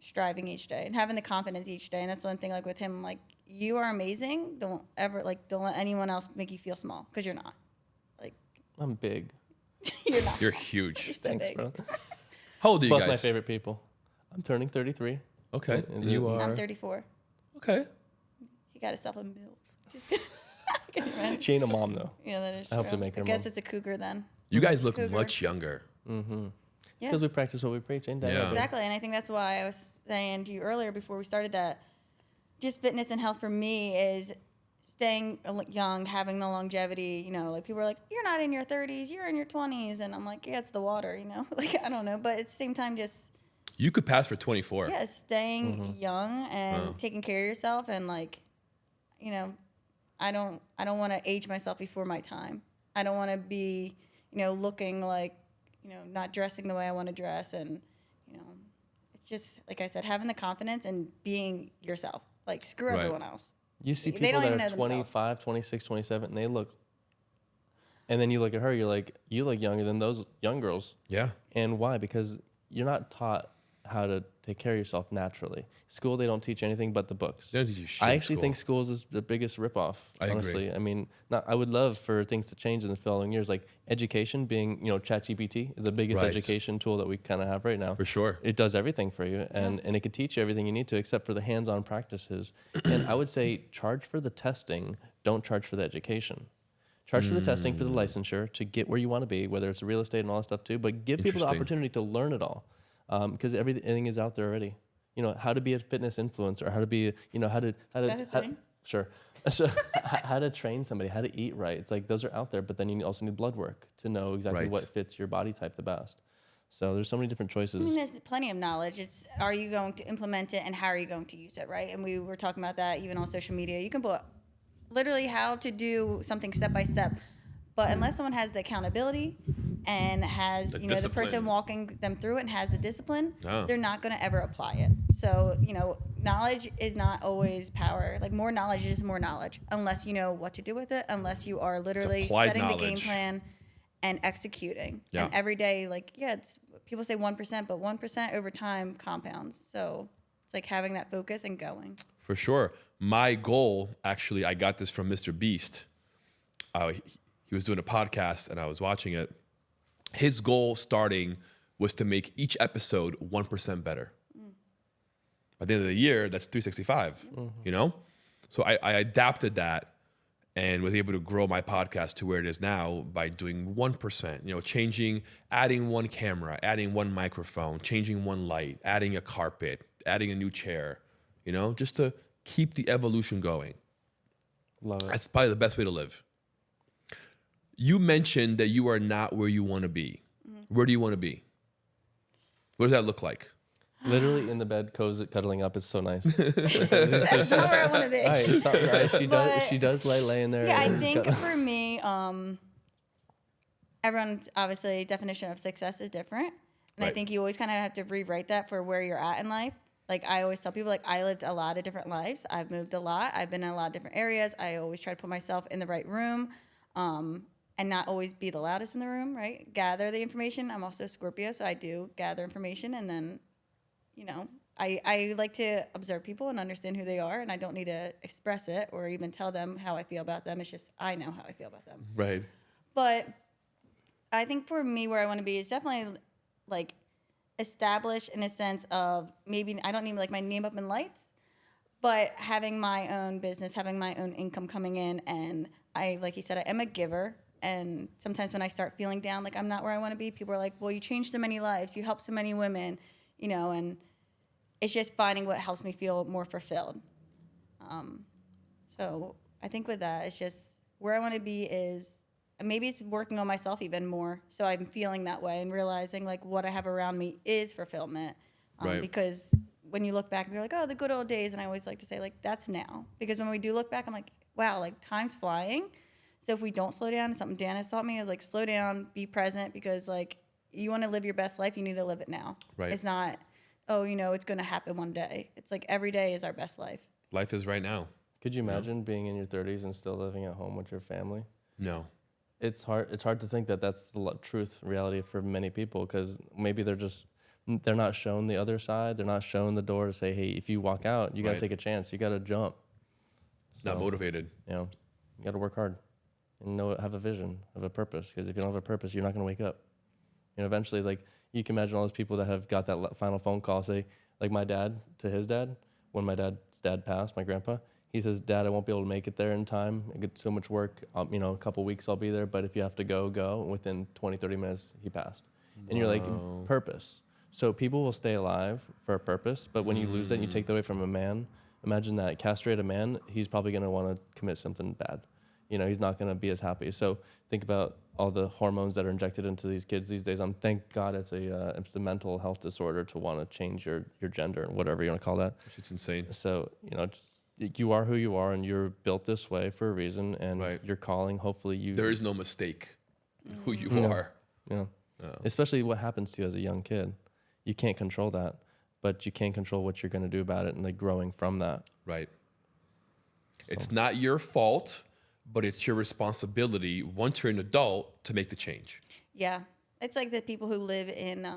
striving each day and having the confidence each day. And that's one thing, like with him, like you are amazing. Don't let anyone else make you feel small because you're not. Like I'm big. you're not. You're huge. You're so Thanks, big. bro. How old are you Both guys? my favorite people. I'm turning 33. Okay. And And you I'm are? I'm 34. Okay. He got himself a MILF. Just kidding. Can you imagine? She ain't a mom though. Yeah, that is I true. hope to make her I guess mom. it's a cougar then. You guys look Cougar. much younger. Yeah. Because we practice what we preach, ain't that Yeah. right, babe? Exactly, and I think that's why I was saying to you earlier before we started that just fitness and health for me is staying young, having the longevity. You know, like people are like, "You're not in your 30s, you're in your 20s," and I'm like, "Yeah, it's the water," you know. Like I don't know, but at the same time, just You could pass for 24. yeah, staying young and taking care of yourself, and like, you know, I don't want to age myself before my time. I don't want to be, you know, looking like, you know, not dressing the way I want to dress, and you know, it's just like I said, having the confidence and being yourself. Like screw Right. everyone else. You see They people don't even that know are themselves. 25, 26, 27, and they look. And then you look at her, you're like, you look younger than those young girls. Yeah. And why? Because you're not taught how to take care of yourself naturally. School, they don't teach anything but the books. They don't teach you shit I in actually school. think schools is the biggest ripoff. I agree. Honestly, I mean, I would love for things to change in the following years. Like education, being ChatGPT is the biggest Right. education tool that we kind of have right now. For sure. It does everything for you, and it can teach you everything you need to, except for the hands-on practices. And I would say charge for the testing. Don't charge for the education. Charge for the testing for the licensure to get where you want to be, whether it's real estate and all that stuff too. But give people the Interesting. opportunity to learn it all, because everything is out there already. You know how to be a fitness influencer, how to be, how to that a thing? sure, so how to train somebody, how to eat right. It's like those are out there, but then you also need blood work to know exactly Right. what fits your body type the best. So there's so many different choices. I mean, there's plenty of knowledge. It's are you going to implement it and how are you going to use it, right? And we were talking about that even on social media. You can put literally how to do something step by step, but unless someone has the accountability and has The the discipline. person walking them through it and has the discipline, Oh. they're not going to ever apply it. So knowledge is not always power. Like more knowledge is just more knowledge, unless you know what to do with it. Unless you are literally applied setting the game knowledge. plan and executing. Yeah. And every day, it's people say 1%, but 1% over time compounds. So it's like having that focus and going. For sure. My goal, actually, I got this from Mr. Beast. He was doing a podcast and I was watching it. His goal starting was to make each episode 1% better. By the end of the year, that's 365, you know? So I adapted that and was able to grow my podcast to where it is now by doing 1%, you know, changing, adding one camera, adding one microphone, changing one light, adding a carpet, adding a new chair, you know, just to keep the evolution going. Love it. That's probably the best way to live. You mentioned that you are not where you want to be. Where do you want to be? What does that look like? Literally in the bed, cuddling up is so nice. That's not where I want to be. She does lay in there. Yeah, I and think cuddle. for me, everyone's obviously definition of success is different. And I Right. think you always kind of have to rewrite that for where you're at in life. Like I always tell people, like I lived a lot of different lives. I've moved a lot. I've been in a lot of different areas. I always try to put myself in the right room and not always be the loudest in the room, right? Gather the information. I'm also a Scorpio, so I do gather information. And then, you know, I like to observe people and understand who they are. And I don't need to express it or even tell them how I feel about them. It's just I know how I feel about them. Right. But I think for me, where I want to be is definitely like established in a sense of maybe I don't need like my name up in lights, but having my own business, having my own income coming in. And I, like you said, I am a giver. And sometimes when I start feeling down, like I'm not where I want to be, people are like, well, you changed so many lives, you helped so many women, you know, and it's just finding what helps me feel more fulfilled. So I think with that, it's just where I want to be is maybe it's working on myself even more. So I'm feeling that way and realizing like what I have around me is fulfillment. Right. Because when you look back, you're like, oh, the good old days. And I always like to say like, that's now. Because when we do look back, I'm like, wow, like time's flying. So if we don't slow down, something Dan has taught me is like slow down, be present, because like you want to live your best life, you need to live it now. Right. It's not, oh, you know, it's going to happen one day. It's like every day is our best life. Life is right now. Could you imagine being in your 30s and still living at home with your family? No. It's hard. It's hard to think that that's the truth, reality for many people, because maybe they're not shown the other side. They're not shown the door to say, hey, if you walk out, you got to Right. take a chance. You got to jump. Not motivated. You know, you got to work hard and have a vision, have a purpose. Because if you don't have a purpose, you're not going to wake up. You know, eventually, like you can imagine all those people that have got that final phone call, say, like my dad to his dad, when my dad's dad passed, my grandpa, he says, Dad, I won't be able to make it there in time. I get so much work. You know, a couple weeks I'll be there, but if you have to go. And within 20, 30 minutes, he passed. And you're like, purpose. So people will stay alive for a purpose, but when you lose that and you take that away from a man, imagine that. Castrate a man, he's probably going to want to commit something bad. You know, he's not going to be as happy. So think about all the hormones that are injected into these kids these days. Thank God it's a mental health disorder to want to change your gender and whatever you want to call that. It's insane. So, you know, you are who you are and you're built this way for a reason, and Right. you're calling, hopefully you... There is no mistake in who you are. Yeah. Especially what happens to you as a young kid. You can't control that, but you can control what you're going to do about it and like growing from that. Right. It's not your fault, but it's your responsibility once you're an adult to make the change. Yeah. It's like the people who live in,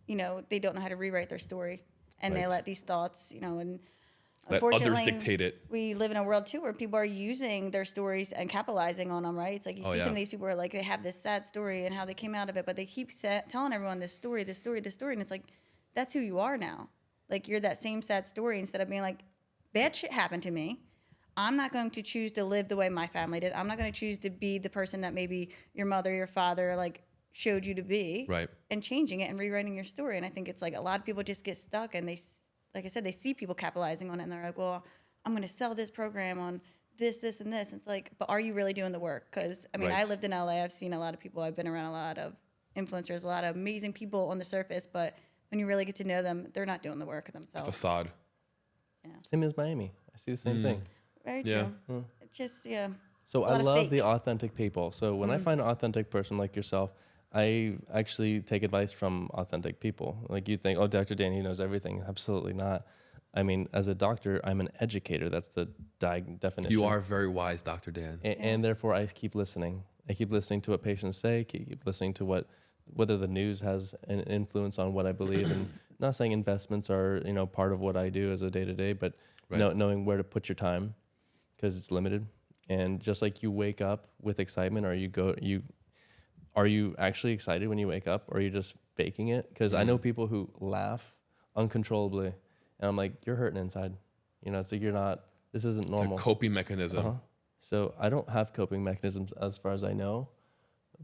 you know, they don't know how to rewrite their story. And they Right. let these thoughts, you know, and Let unfortunately, others dictate it. we live in a world too where people are using their stories and capitalizing on them, right? It's like you see some of these people are like, they have this sad story and how they came out of it, but they keep telling everyone this story. And it's like, that's who you are now. Like you're that same sad story instead of being like, bad shit happened to me. I'm not going to choose to live the way my family did. I'm not going to choose to be the person that maybe your mother, your father, like showed you to be. Right. And changing it and rewriting your story. And I think it's like a lot of people just get stuck and they, like I said, they see people capitalizing on it and they're like, well, I'm going to sell this program on this, this, and this. And it's like, but are you really doing the work? Because, I mean, Right. I lived in LA. I've seen a lot of people. I've been around a lot of influencers, a lot of amazing people on the surface. But when you really get to know them, they're not doing the work themselves. Facade. Same as Miami. I see the same thing. Very Yeah. true. It's just, yeah. So It's a I lot of love fake. the authentic people. So when I find an authentic person like yourself, I actually take advice from authentic people. Like you think, oh, Dr. Dan, he knows everything. Absolutely not. I mean, as a doctor, I'm an educator. That's the definition. You are very wise, Dr. Dan. And therefore, I keep listening. I keep listening to what patients say, keep listening to whether the news has an influence on what I believe, and not saying investments are, part of what I do as a day-to-day, but knowing where to put your time because it's limited. And just like you wake up with excitement, or are you actually excited when you wake up, or are you just faking it? Because I know people who laugh uncontrollably, and I'm like, you're hurting inside. It's like this isn't normal. It's a coping mechanism. Uh-huh. So I don't have coping mechanisms as far as I know,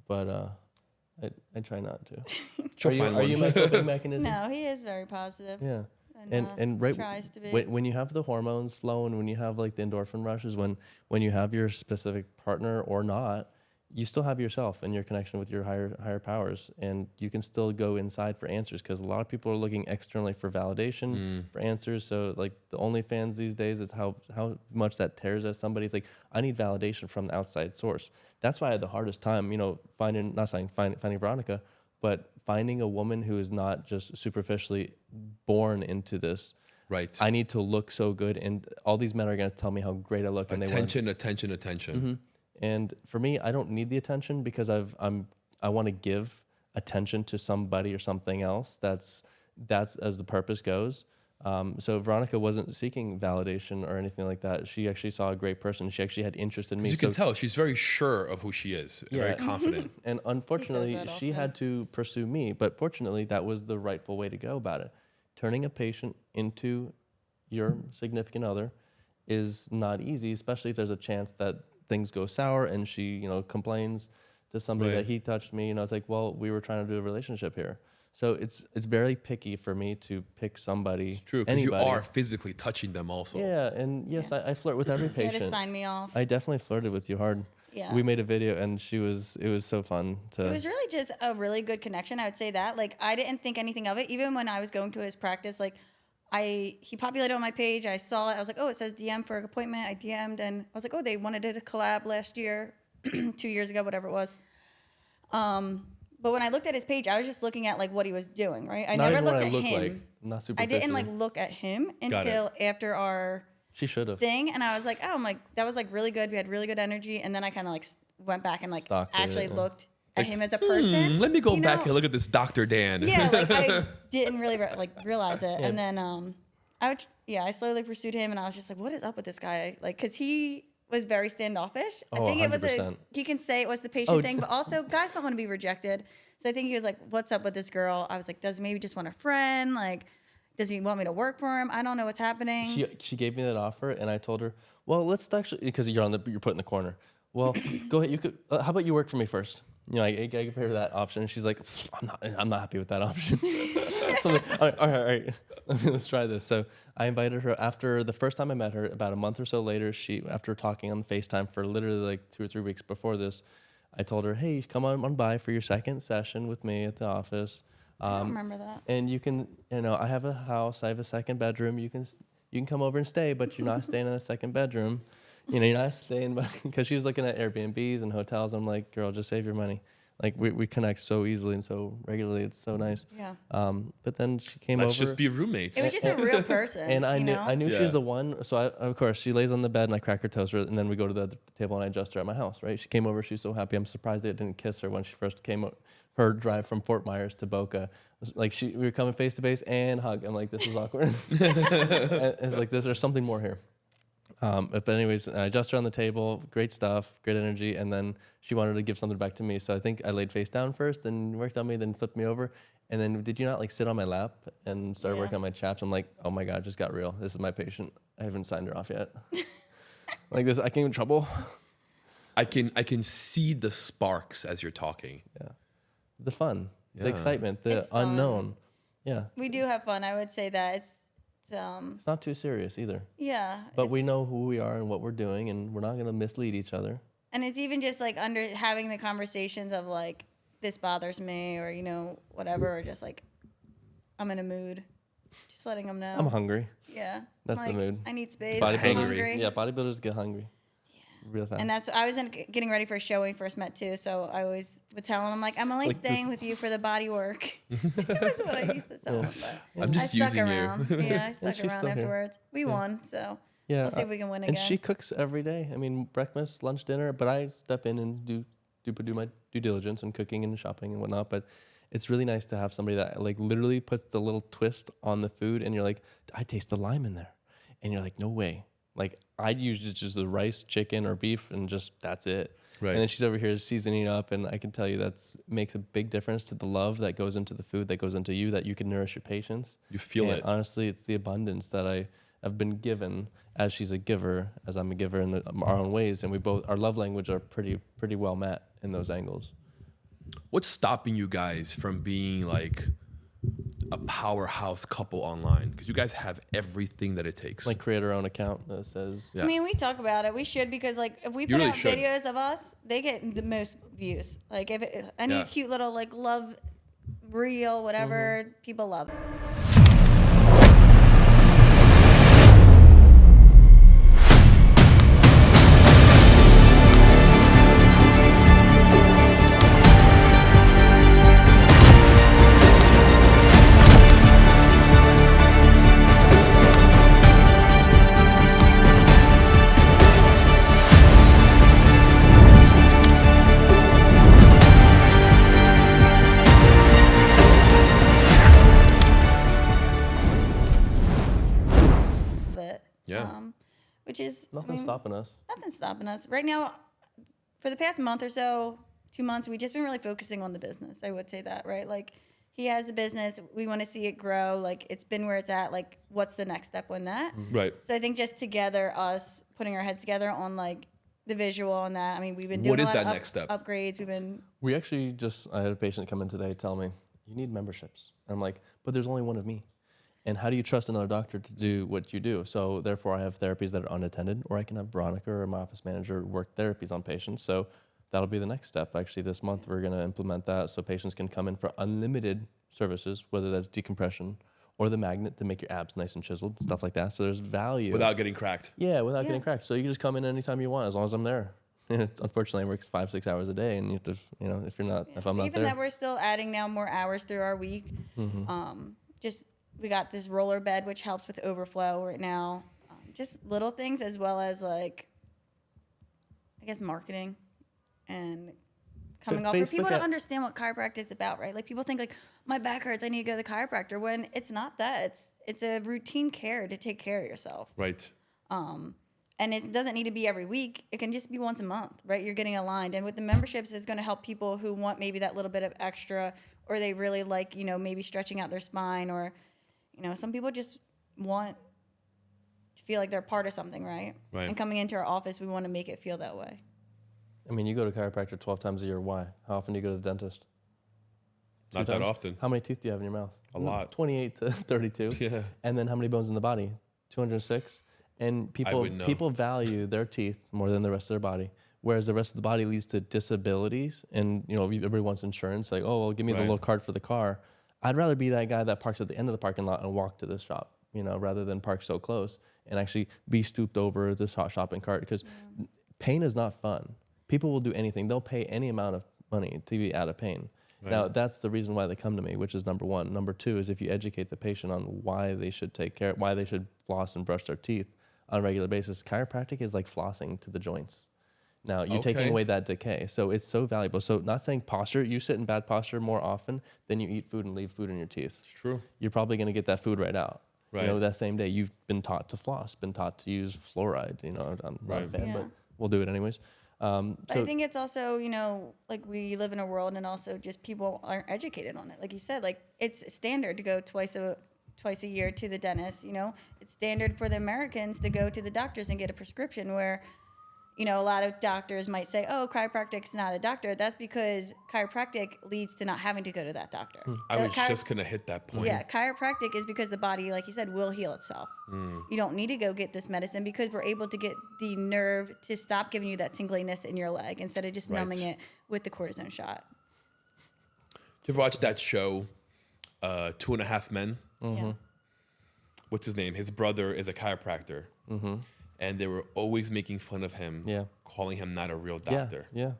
but I try not to. Are you my coping mechanism? No, he is very positive. Yeah. And right tries to be. when you have the hormones flowing, when you have like the endorphin rushes, when you have your specific partner or not, you still have yourself and your connection with your higher powers, and you can still go inside for answers, because a lot of people are looking externally for validation, for answers. So like the OnlyFans these days is how much that tears at somebody. It's like, I need validation from the outside source. That's why I had the hardest time, finding Veronica, but finding a woman who is not just superficially born into this. Right. I need to look so good, and all these men are going to tell me how great I look. Attention. Mm-hmm. And for me, I don't need the attention, because I want to give attention to somebody or something else. That's as the purpose goes. So Veronica wasn't seeking validation or anything like that. She actually saw a great person. She actually had interest in me. You can tell she's very sure of who she is, very confident. And unfortunately, she had to pursue me. But fortunately, that was the rightful way to go about it. Turning a patient into your significant other is not easy, especially if there's a chance that things go sour and she, complains to somebody that he touched me. It's like, well, we were trying to do a relationship here. So it's very picky for me to pick somebody. True, because you are physically touching them also. Yeah, and yes, I flirt with every patient. You had to sign me off. I definitely flirted with you hard. Yeah. We made a video, and it was so fun to. It was really just a really good connection. I would say that. Like, I didn't think anything of it. Even when I was going to his practice, like, he populated on my page. I saw it. I was like, oh, it says DM for an appointment. I DM'd, and I was like, oh, they wanted to collab last year, 2 years ago, whatever it was. But when I looked at his page, I was just looking at like what he was doing, right? I never looked at him. Not super. I didn't like look at him until after our thing, and I was like, oh, I'm like, that was like really good. We had really good energy, and then I kind of like went back and like actually looked at him as a person. Let me go back and look at this Dr. Dan. Yeah, like I didn't really realize it, and then I slowly pursued him, and I was just like, what is up with this guy? Like, cause he was very standoffish. I think 100%. It was he can say it was the patient thing, but also guys don't want to be rejected. So I think he was like, what's up with this girl? I was like, does he maybe just want a friend? Like, does he want me to work for him? I don't know what's happening. She gave me that offer, and I told her, well, let's actually, because you're put in the corner. Well, go ahead. You could. How about you work for me first? I gave her that option. And she's like, I'm not happy with that option. So I'm like, all right. Let's try this. So I invited her after the first time I met her, about a month or so later. After talking on FaceTime for literally like 2 or 3 weeks before this, I told her, hey, come on by for your second session with me at the office. I don't remember that. And you can, I have a house. I have a second bedroom. You can come over and stay, but you're not staying in the second bedroom. You're not staying, because she was looking at Airbnbs and hotels. I'm like, girl, just save your money. Like, we connect so easily and so regularly. It's so nice. Yeah. But then she came over. Let's just be roommates. It was just a real person. And I knew she was the one. So of course, she lays on the bed and I crack her toast, and then we go to the other table and I adjust her at my house, right? She came over. She's so happy. I'm surprised I didn't kiss her when she first came. Her drive from Fort Myers to Boca. Like, we were coming face to face and hug. I'm like, this is awkward. It's like, there's something more here. But anyways, I adjust her on the table, great stuff, great energy, and then she wanted to give something back to me. So I think I laid face down first, then worked on me, then flipped me over. And then did you not like sit on my lap and start working on my chaps? I'm like, oh my God, it just got real. This is my patient. I haven't signed her off yet. Like this, I can get in trouble. I can see the sparks as you're talking. Yeah. The fun, the excitement, the unknown. Yeah. We do have fun. I would say that it's not too serious either. Yeah. But we know who we are and what we're doing, and we're not going to mislead each other. And it's even just like having the conversations of like, this bothers me, or, whatever, or just like, I'm in a mood. Just letting them know. I'm hungry. Yeah. That's like, the mood. I need space. Bodybuilders, I'm hungry. Yeah, bodybuilders get hungry. Real fast. And I was getting ready for a show when we first met too, so I always would tell him, I'm like, I'm only staying with you for the body work. That's what I used to tell him. But I'm just using around. you. Yeah, I stuck around still afterwards. We won, so we'll see if we can win again. And she cooks every day. I mean, breakfast, lunch, dinner. But I step in and do my due diligence and cooking and shopping and whatnot. But it's really nice to have somebody that like literally puts the little twist on the food, and you're like, I taste the lime in there, and you're like, no way. Like I'd use just the rice, chicken, or beef, and just that's it. Right. And then she's over here seasoning up, and I can tell you makes a big difference to the love that goes into the food, that goes into you, that you can nourish your patients. You feel and it. Honestly, it's the abundance that I've been given, as she's a giver, as I'm a giver in our own ways, and our love language are pretty well met in those angles. What's stopping you guys from being like a powerhouse couple online? Because you guys have everything that it takes. Like create our own account that says, Yeah. I mean, we talk about it. We should, because like if we You put really out should. videos of us, they get the most views. Like if any Yeah. cute little like love reel, whatever, people love it. Yeah. Which is nothing's stopping us. Nothing's stopping us right now. For the past month or so, 2 months, we've just been really focusing on the business. I would say that, right? Like he has the business. We want to see it grow. Like it's been where it's at. Like what's the next step on that? Right. So I think just together, us putting our heads together on like the visual on that. I mean, we've been doing What a is lot that of next step? upgrades. We've been We actually I had a patient come in today tell me, you need memberships. And I'm like, but there's only one of me. And how do you trust another doctor to do what you do? So therefore, I have therapies that are unattended, or I can have Veronica or my office manager work therapies on patients. So that'll be the next step. Actually, this month, we're going to implement that so patients can come in for unlimited services, whether that's decompression or the magnet to make your abs nice and chiseled, stuff like that. So there's value. Without getting cracked. Yeah, without Yeah. getting cracked. So you can just come in anytime you want, as long as I'm there. Unfortunately, I work 5-6 hours a day, and you have to, if I'm not even there. that we're still adding now more hours through our week. We got this roller bed, which helps with overflow right now. Just little things, as well as like, I guess, marketing and coming off for people to understand what chiropractic is about, right? Like people think like, my back hurts, I need to go to the chiropractor, when it's not that. It's a routine care to take care of yourself. Right. And it doesn't need to be every week. It can just be once a month, right? You're getting aligned. And with the memberships, it's going to help people who want maybe that little bit of extra, or they really like, maybe stretching out their spine, or, some people just want to feel like they're part of something, right? Right. And coming into our office, we want to make it feel that way. I mean, you go to chiropractor 12 times a year. Why? How often do you go to the dentist? Not that times? often. How many teeth do you have in your mouth? A lot. 28 to 32. Yeah. And then how many bones in the body? 206. And would know. people value their teeth more than the rest of their body, whereas the rest of the body leads to disabilities. And everybody wants insurance, like, oh, well, give me the Right. little card for the car. I'd rather be that guy that parks at the end of the parking lot and walk to this shop, rather than park so close and actually be stooped over this hot shopping cart, because pain is not fun. People will do anything. They'll pay any amount of money to be out of pain. Right. Now, that's the reason why they come to me, which is number one. Number two is if you educate the patient on why they should why they should floss and brush their teeth on a regular basis. Chiropractic is like flossing to the joints. Now, you're taking away that decay. So it's so valuable. So not saying posture, you sit in bad posture more often than you eat food and leave food in your teeth. It's true. You're probably going to get that food right out. Right. That same day, you've been taught to floss, been taught to use fluoride. I'm not a fan, Yeah. but we'll do it anyways. But I think it's also, like we live in a world, and also just people aren't educated on it. Like you said, like it's standard to go twice a year to the dentist. It's standard for the Americans to go to the doctors and get a prescription, where, a lot of doctors might say, oh, chiropractic's not a doctor. That's because chiropractic leads to not having to go to that doctor. I was just going to hit that point. Yeah, chiropractic is because the body, like you said, will heal itself. You don't need to go get this medicine, because we're able to get the nerve to stop giving you that tingliness in your leg instead of just numbing it with the cortisone shot. You ever watch that show, 2.5 Men? Yeah. What's his name? His brother is a chiropractor. And they were always making fun of him, calling him not a real doctor. Yeah.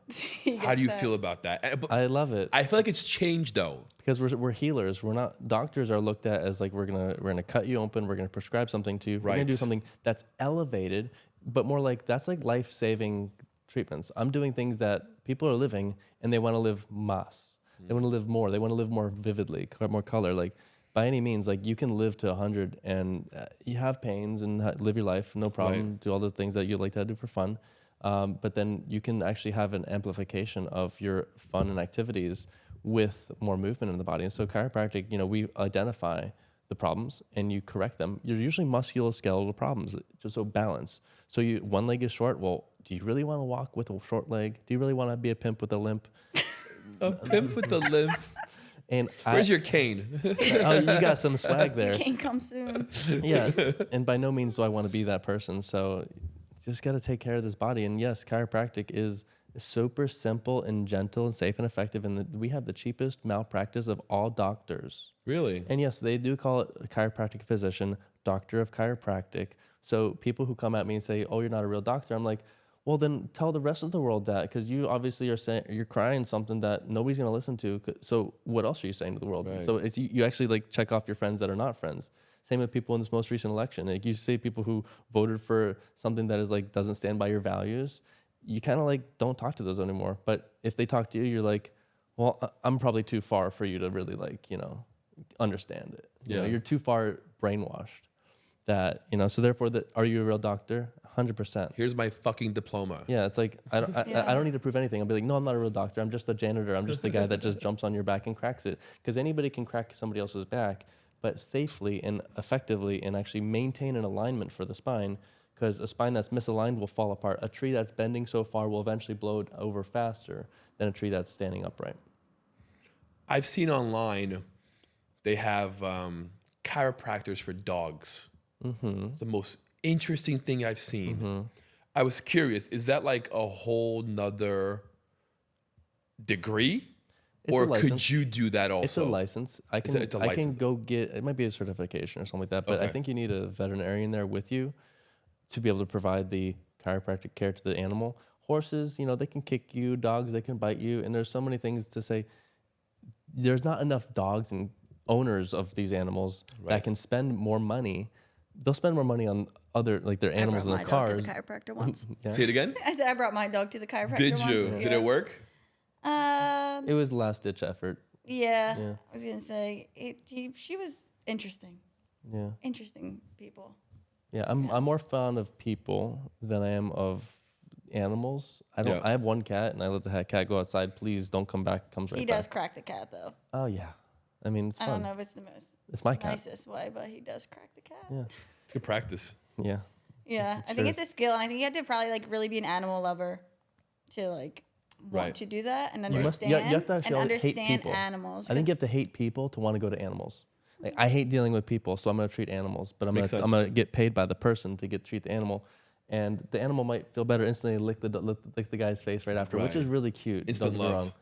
How do you feel about that? But I love it. I feel like it's changed, though. Because we're healers. We're not doctors. Are looked at as like we're gonna cut you open. We're gonna prescribe something to you. We're gonna do something that's elevated, but more like that's like life-saving treatments. I'm doing things that people are living and they want to live más. They want to live more. They want to live more vividly, more color. Like by any means, like you can live to 100 and you have pains and live your life, no problem. Right. Do all the things that you like to do for fun. But then you can actually have an amplification of your fun and activities with more movement in the body. And so chiropractic, we identify the problems and you correct them. You're usually musculoskeletal problems, just so balance. So one leg is short. Well, do you really want to walk with a short leg? Do you really want to be a pimp with a limp? A pimp with a limp. And Where's your cane? oh, you got some swag there. Can't come soon. Yeah. And by no means do I want to be that person. So just got to take care of this body. And yes, chiropractic is super simple and gentle and safe and effective. And we have the cheapest malpractice of all doctors. Really? And yes, they do call it a chiropractic physician, doctor of chiropractic. So people who come at me and say, "Oh, you're not a real doctor," I'm like, well, then tell the rest of the world that, because you obviously are saying you're crying something that nobody's going to listen to. So what else are you saying to the world? Right. So it's, you actually like check off your friends that are not friends. Same with people in this most recent election. Like you see people who voted for something that is like doesn't stand by your values. You kind of like don't talk to those anymore. But if they talk to you, you're like, well, I'm probably too far for you to really like, understand it. Yeah. You're too far brainwashed. That, so therefore, are you a real doctor? 100%. Here's my fucking diploma. Yeah, it's like, I don't need to prove anything. I'll be like, no, I'm not a real doctor. I'm just a janitor. I'm just the guy that just jumps on your back and cracks it. Because anybody can crack somebody else's back, but safely and effectively and actually maintain an alignment for the spine, because a spine that's misaligned will fall apart. A tree that's bending so far will eventually blow it over faster than a tree that's standing upright. I've seen online, they have chiropractors for dogs. Mm-hmm. It's the most interesting thing I've seen. Mm-hmm. I was curious, is that like a whole nother degree? Or could you do that also? It's a license. I can it's a I license. can go get, it might be a certification or something like that, but I think you need a veterinarian there with you to be able to provide the chiropractic care to the animal. Horses, they can kick you. Dogs, they can bite you. And there's so many things to say. There's not enough dogs and owners of these animals that can spend more money. They'll spend more money on other, like their animals in their cars. I brought my dog to the chiropractor once. Yeah. Say it again? I said I brought my dog to the chiropractor Did once. you? Yeah. Did it work? It was last ditch effort. Yeah. I was going to say, she was interesting. Yeah. Interesting people. Yeah, I'm more fond of people than I am of animals. I have one cat, and I let the cat go outside. Please don't come back. Comes right back. He does crack the cat, though. Oh yeah, I mean it's fun. I don't know if it's the most It's my cat. nicest way, but he does crack the cat. Yeah, It's good practice. yeah. Yeah, I think it's a skill, and I think you have to probably like really be an animal lover to like want to do that and understand. You have to actually and hate understand people. animals. I think you have to hate people to want to go to animals. Like I hate dealing with people, so I'm gonna treat animals, but I'm gonna get paid by the person to treat the animal, and the animal might feel better instantly, lick the guy's face right after, which is really cute. Instant don't get me love.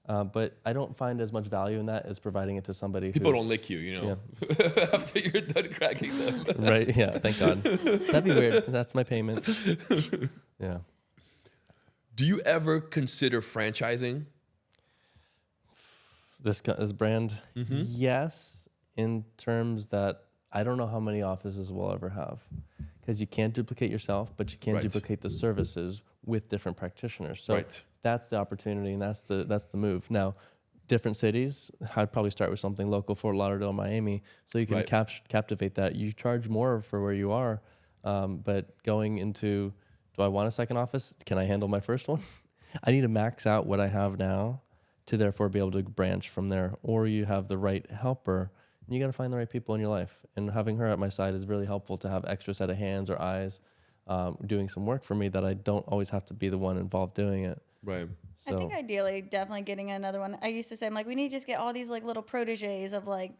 wrong. But I don't find as much value in that as providing it to somebody. People who, don't lick you, after you're done cracking them. Right? Yeah. Thank God. That'd be weird. That's my payment. Yeah. Do you ever consider franchising? This brand, yes, in terms that I don't know how many offices we'll ever have, because you can't duplicate yourself, but you can duplicate the services with different practitioners. So that's the opportunity, and that's the move. Now, different cities, I'd probably start with something local, Fort Lauderdale, Miami, so you can captivate that. You charge more for where you are, but going into, do I want a second office? Can I handle my first one? I need to max out what I have now to therefore be able to branch from there. Or you have the right helper, and you got to find the right people in your life. And having her at my side is really helpful to have extra set of hands or eyes doing some work for me that I don't always have to be the one involved doing it. Right. I think ideally, definitely getting another one. I used to say, I'm like, we need to just get all these like little proteges of like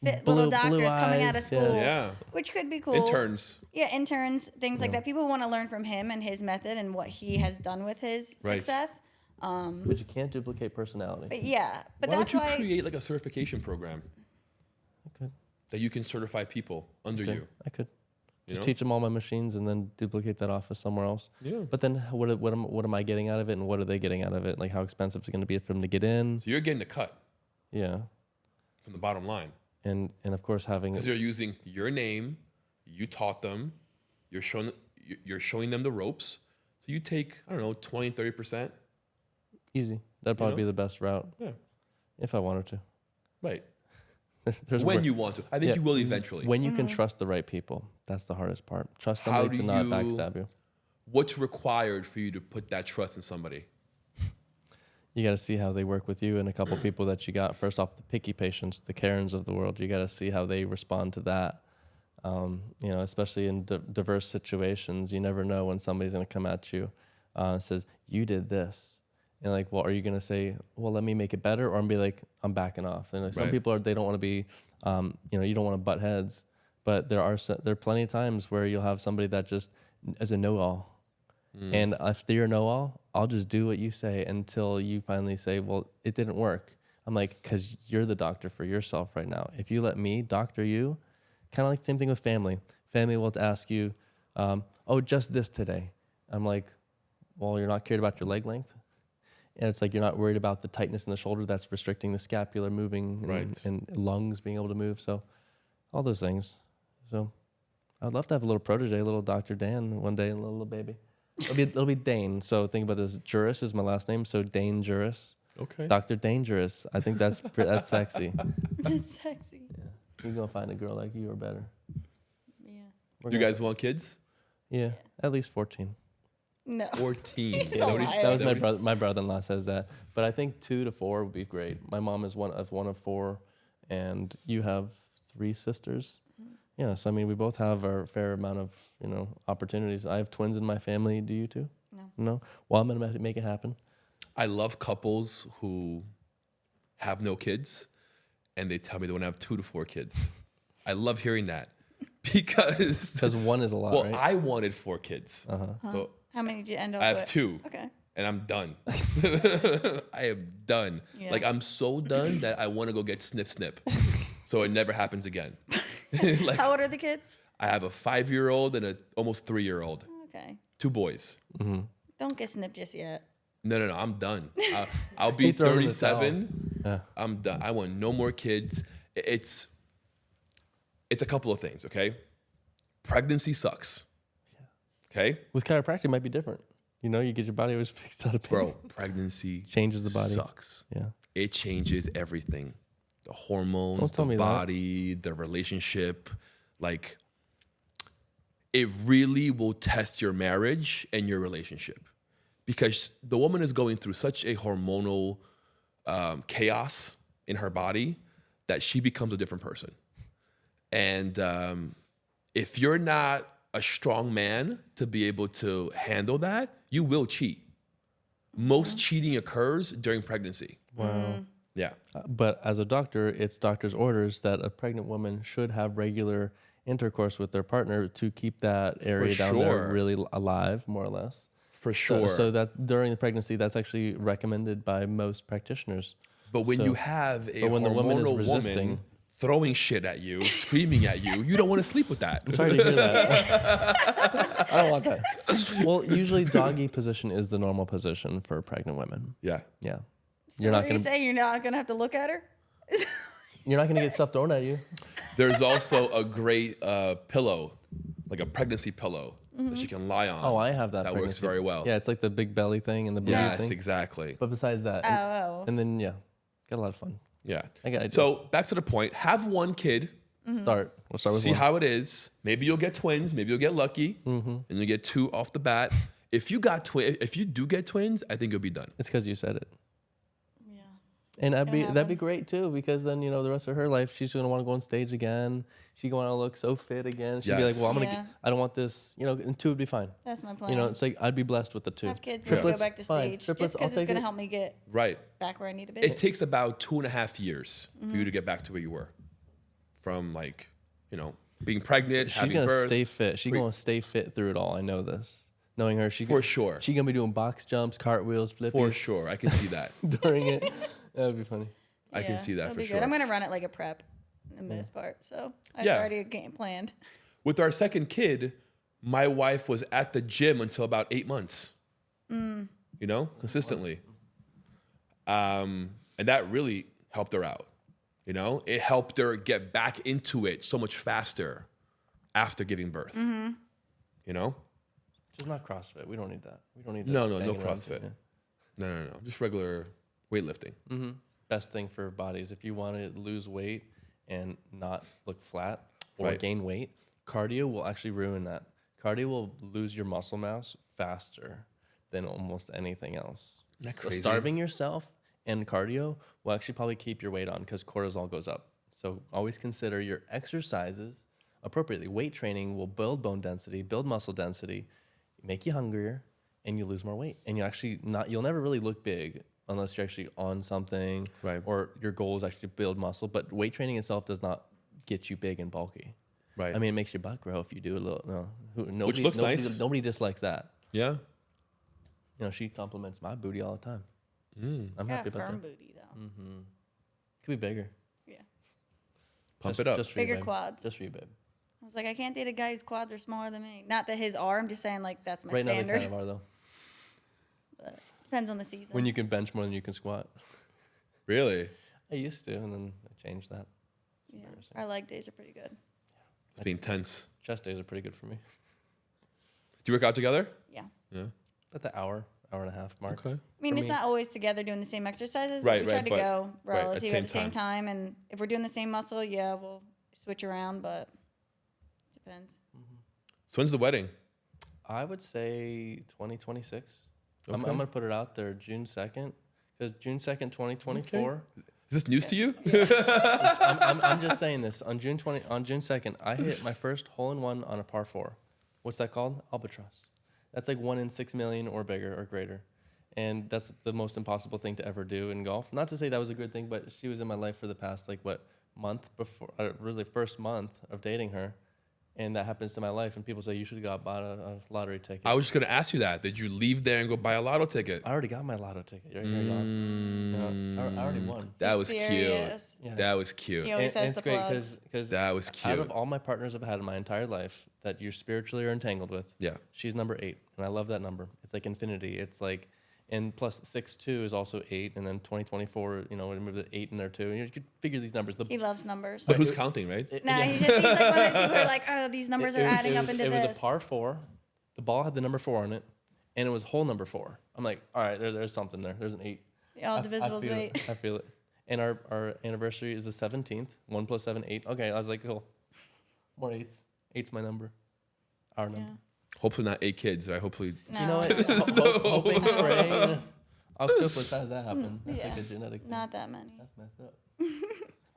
fit little doctors coming out of school, which could be cool. Interns. Yeah, interns, things like that. People want to learn from him and his method and what he has done with his success. But you can't duplicate personality. But yeah, but Why that's don't you create like a certification program? I could. That you can certify people under you. I could. Just teach them all my machines and then duplicate that office somewhere else. Yeah. But then what am I getting out of it, and what are they getting out of it? Like how expensive is it going to be for them to get in? So you're getting a cut. Yeah. From the bottom line. And of course having, because they're using your name, you taught them, you're showing them the ropes. So you take, I don't know, 20, 30%. Easy. That'd probably be the best route. Yeah. If I wanted to. Right. There's When work. you want to. I think Yeah. you will eventually. When you can trust the right people, that's the hardest part. Trust How somebody do to not you- backstab you. What's required for you to put that trust in somebody? You got to see how they work with you and a couple people that you got. First off, the picky patients, the Karens of the world. You got to see how they respond to that. You know, especially in diverse situations, you never know when somebody's going to come at you and says, "You did this," and like, well, are you going to say, "Well, let me make it better," or I'm be like, "I'm backing off"? And like, some Right. people are, they don't want to be, you know, you don't want to butt heads, but there are plenty of times where you'll have somebody that just is a know-all. And if they're a know-all, I'll just do what you say until you finally say, well, it didn't work. I'm like, because you're the doctor for yourself right now. If you let me doctor you, kind of like the same thing with family. Family will ask you, oh, just this today. I'm like, well, you're not cared about your leg length? And it's like you're not worried about the tightness in the shoulder that's restricting the scapula moving Right. and lungs being able to move. So all those things. So I'd love to have a little protege, a little Dr. Dan one day, a little baby. It'll be Dane. So think about this. Juris is my last name, so Dane Juris. Okay. Dr. Dangerous. I think that's sexy. That's sexy. You're gonna find a girl like you or better. Yeah. We're Do you gonna- guys want kids? Yeah, at least 14. No. 14. He's Yeah, a liar. that was my Nobody's- brother. My brother-in-law says that, but I think 2 to 4 would be great. My mom is one of 4, and you have 3 sisters. Yes, I mean we both have our fair amount of opportunities. I have twins in my family. Do you too? No. No. Well, I'm gonna make it happen. I love couples who have no kids and they tell me they want to have 2 to 4 kids. I love hearing that because Because 1 is a lot, well, right? I wanted 4 kids. So How many did you end up I have with? 2 Okay. and I'm done. I am done. Yeah. Like I'm so done that I want to go get snip. So it never happens again. Like How old are the kids? I have a 5-year-old and a almost 3-year-old. Okay. 2 boys. Don't get snipped just yet. No, I'm done. I'll be He throws in the 37. Yeah. I'm done. I want no more kids. It's a couple of things, okay? Pregnancy sucks. Okay? With chiropractic, it might be different. You get your body always fixed out of pain. Bro, pregnancy Changes the body. sucks. Yeah. It changes everything. The hormones, Don't tell the me that. body, the relationship. Like, it really will test your marriage and your relationship. Because the woman is going through such a hormonal chaos in her body that she becomes a different person. And if you're not a strong man to be able to handle that, you will cheat. Most cheating occurs during pregnancy. Wow. Yeah. But as a doctor, it's doctor's orders that a pregnant woman should have regular intercourse with their partner to keep that area down sure. there really alive, more or less. For sure. So that during the pregnancy, that's actually recommended by most practitioners. But when So- you have a but when the woman is hormonal resisting- woman throwing shit at you, screaming at you, you don't want to sleep with that. I'm sorry to hear that. I don't want that. Well, usually doggy position is the normal position for pregnant women. Yeah. Yeah. So You're what not are you gonna saying? You're not gonna have to look at her? you're not gonna get stuff thrown at you. There's also a great pillow, like a pregnancy pillow that she can lie on. Oh, I have that. That works pregnancy. very well. Yeah, it's like the big belly thing and the booty Yes, thing. exactly. But besides that, Oh. and then got a lot of fun. Yeah. I got ideas. So back to the point. Have one kid. We'll start with See one. how it is. Maybe you'll get twins. Maybe you'll get lucky, and you get 2 off the bat. If you do get twins, I think you'll be done. It's because you said it. Yeah. And that'd be happen. great too, because then the rest of her life she's gonna want to go on stage again. She's gonna look so fit again. She'd be like, Yes. well, Yeah. I don't want this. And 2 would be fine. That's my plan. It's like I'd be blessed with the 2. have kids and go Triplets, back to fine. stage. Triplets, Just I'll because it's take gonna it. help me get Right. back where I need to be. It takes about 2.5 years for you to get back to where you were, from being pregnant, She's having gonna birth. stay fit. She's gonna stay fit through it all. I know this. Knowing her, For sure. She's gonna be doing box jumps, cartwheels, For flippies sure, I can see that. during it. That'd be funny. I can see that that'll for be sure. Good. I'm gonna run it like a prep in this part, so I've Yeah. already a game planned. With our second kid, my wife was at the gym until about 8 months. Consistently. And that really helped her out. It helped her get back into it so much faster after giving birth. Just not CrossFit. We don't need that. We don't need that. No banging around CrossFit. shit, No. Just regular weightlifting. best thing for bodies. If you want to lose weight and not look flat or Right. gain weight, cardio will actually ruin that. Cardio will lose your muscle mass faster than almost anything else. Isn't that So crazy? starving yourself and cardio will actually probably keep your weight on because cortisol goes up. So always consider your exercises appropriately. Weight training will build bone density, build muscle density, make you hungrier, and you lose more weight. And you'll never really look big unless you're actually on something, Right. or your goal is actually to build muscle. But weight training itself does not get you big and bulky. Right. I mean, it makes your butt grow if you do a little. No, nobody, looks nobody, nice. Nobody dislikes that. Yeah. You know, she compliments my booty all the time. I'm Got happy about firm that. booty though. Could be bigger. Yeah. Pump it up. Just for Bigger you, babe. quads. Just for you, babe. I was like, I can't date a guy whose quads are smaller than me. Not that his are. I'm just saying like that's my Right now they standard. kind of are though. But depends on the season. When you can bench more than you can squat. Really? I used to, and then I changed that. It's yeah. embarrassing. Our leg days are pretty good. It's being tense. Chest days are pretty good for me. Do you work out together? Yeah. Yeah. About the hour and a half mark. Okay. I mean, For it's me- not always together doing the same exercises, Right, but we try right, to but- go right, at the relative same at the same time. And if we're doing the same muscle, yeah, we'll switch around, but depends. So when's the wedding? I would say 2026. I'm Okay. going to put it out there June 2nd, because June 2nd, 2024. Is this news to you? I'm just saying this. On June 2nd, I hit my first hole-in-one on a par 4. What's that called? Albatross. That's like 1 in 6 million or bigger or greater. And that's the most impossible thing to ever do in golf. Not to say that was a good thing, but she was in my life for the past, month before, really first month of dating her. And that happens to my life. And people say, you should have bought a lottery ticket. I was just going to ask you that. Did you leave there and go buy a lotto ticket? I already got my lotto ticket. Right here, y'all. I already won. That was Serious. cute. Yeah. That was cute. He always has it's the great plugs. because That was out cute. of all my partners I've had in my entire life that you're spiritually are entangled with, Yeah. she's number 8, and I love that number. It's like infinity. It's like, and plus 6-2 is also 8, and then 2024, we move the 8 in there too. And you could figure these numbers. He loves numbers. But who's counting, right? No, he's like one of those people who are like, oh, these numbers are adding up into it this. was a par 4. The ball had the number 4 on it, and it was hole number 4. I'm like, all right, there's something there. There's an 8. All divisibles feel weight. it. I feel it. And our anniversary is the 17th. 1 + 7, 8. Okay, I was like, cool. More 8s. 8's my number. Our number. Yeah. Hopefully not 8 kids, right? Hopefully. No, You know what? Hoping, praying. Octopus, how does that happen? That's like Yeah. a genetic thing. not that many. That's messed up.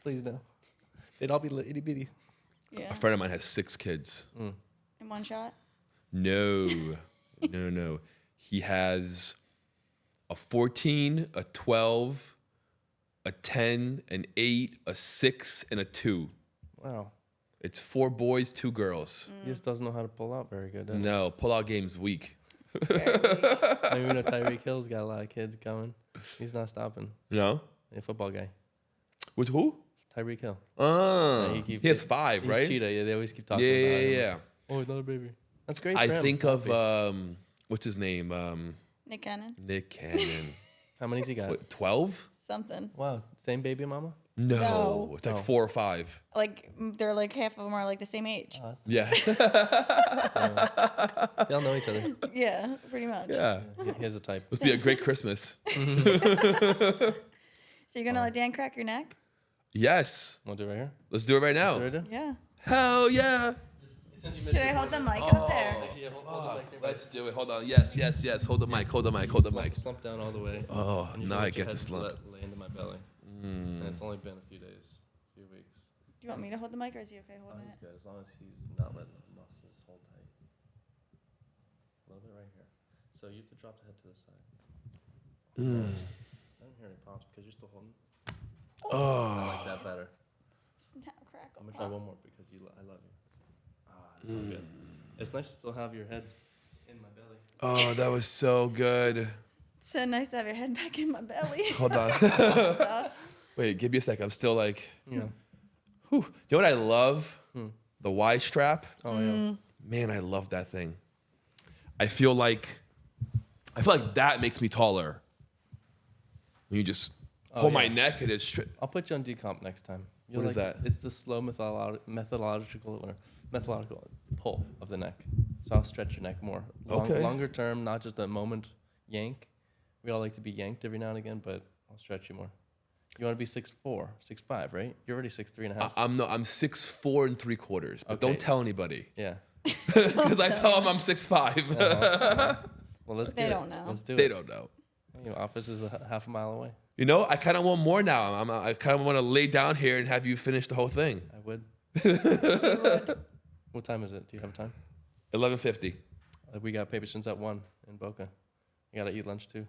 Please no. They'd all be itty bitty. Yeah. A friend of mine has 6 kids. In one shot. No. No. He has a 14, a 12, a 10, an 8, a 6, and a 2. Wow. It's 4 boys, 2 girls. Mm. He just doesn't know how to pull out very good. does he? No, pull-out game's weak. Maybe Tyreek Hill's got a lot of kids coming. He's not stopping. No? A football guy. With who? Tyreek Hill. Oh. he He has 5, He's right? cheetah. Yeah, they always keep talking Yeah, about him. yeah. Oh, he's not a baby. That's great. I for him. think of, Happy. what's his name? Nick Cannon. Nick Cannon. How many's he got? What, 12? Something. Wow. Same baby mama? No. No. It's like Oh. 4 or 5. Like they're like half of them are like the same age. Oh, that's, Yeah. they all know each other. Yeah, pretty much. Yeah. He has a type. Must be a great Christmas. So you're gonna let Dan crack your neck? Yes. We'll do it right here. Let's do it right now. Do it right Yeah. Hell yeah. Should I hold the mic up there? Let's do it. Hold on. Yes. Hold the mic. Slump down all the way. Oh, And you now can I let your get to head slump. lay into my belly. And it's only been a few days, a few weeks. Do you want me to hold the mic or is he okay Oh, holding he's it? good, as long as he's not letting the muscles hold tight. A little bit right here. So you have to drop the head to the side. I don't hear any problems because you're still holding. I like that better. Snap, crackle. I'm gonna try one more because I love you. It's so good. It's nice to still have your head in my belly. Oh, that was so good. It's so nice to have your head back in my belly. Hold on. Wait, give me a sec. I'm still like, Yeah. whew. You know what I love? The Y strap. Oh yeah. Man, I love that thing. I feel like that makes me taller. When you just hold my yeah. neck and it's I'll put you on decomp next time. What is that? It's the slow methodological pull of the neck. So I'll stretch your neck more. Okay. Longer term, not just a moment yank. We all like to be yanked every now and again, but I'll stretch you more. You want to be 6'4", 6'5", right? You're already 6'3.5". I'm 6'4 3/4", but Okay. don't tell anybody Yeah. because I tell them I'm 6'5". Well, let's They get don't it. know. Let's do They it. don't know. Your office is half a mile away. You know, I kind of want more now. I kind of want to lay down here and have you finish the whole thing. I would. What time is it? Do you have time? 11:50. We got patients at 1 in Boca. You got to eat lunch too.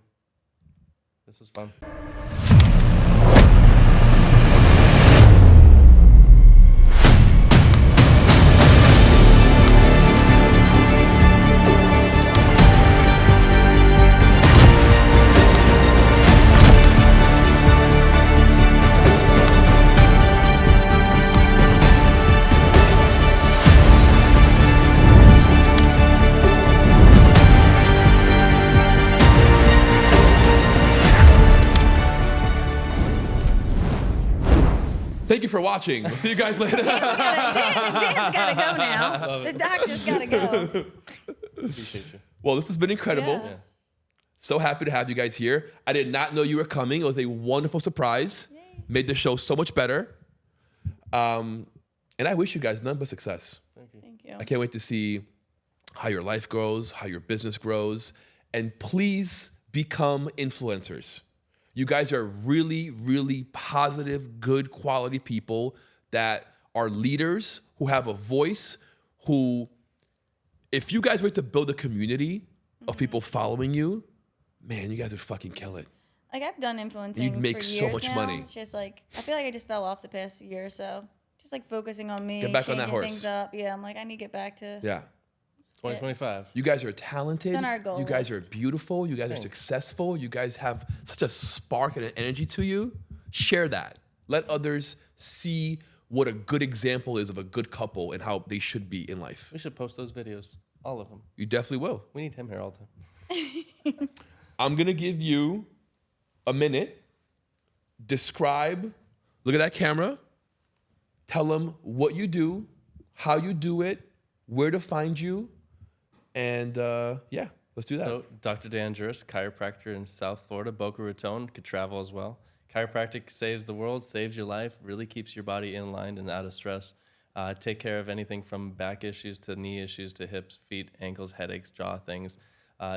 This was fun. Thank you for watching. We'll see you guys later. Dan's gotta go now. The doctor's gotta go. Appreciate you. Well, this has been incredible. Yeah. Yeah. So happy to have you guys here. I did not know you were coming. It was a wonderful surprise. Yay. Made the show so much better. And I wish you guys none but success. Thank you. I can't wait to see how your life grows, how your business grows, and please become influencers. You guys are really, really positive, good quality people that are leaders, who have a voice, who, if you guys were to build a community of people following you, man, you guys would fucking kill it. Like I've done influencing You'd make for so years much now. money. It's just like I feel like I just fell off the past year or so. Just like focusing on me, Get back on that changing horse. things up. Yeah, I'm like I need to get back to. Yeah. 2025. You guys are talented. It's on our goal You guys are list. beautiful. You guys are successful. You guys have such a spark and an energy to you. Share that. Let others see what a good example is of a good couple and how they should be in life. We should post those videos. All of them. You definitely will. We need him here all the time. I'm going to give you a minute. Describe, look at that camera. Tell them what you do, how you do it, where to find you. And yeah, let's do that. So, Dr. Dan Juris, chiropractor in South Florida, Boca Raton, could travel as well. Chiropractic saves the world, saves your life, really keeps your body in line and out of stress. Take care of anything from back issues to knee issues to hips, feet, ankles, headaches, jaw things.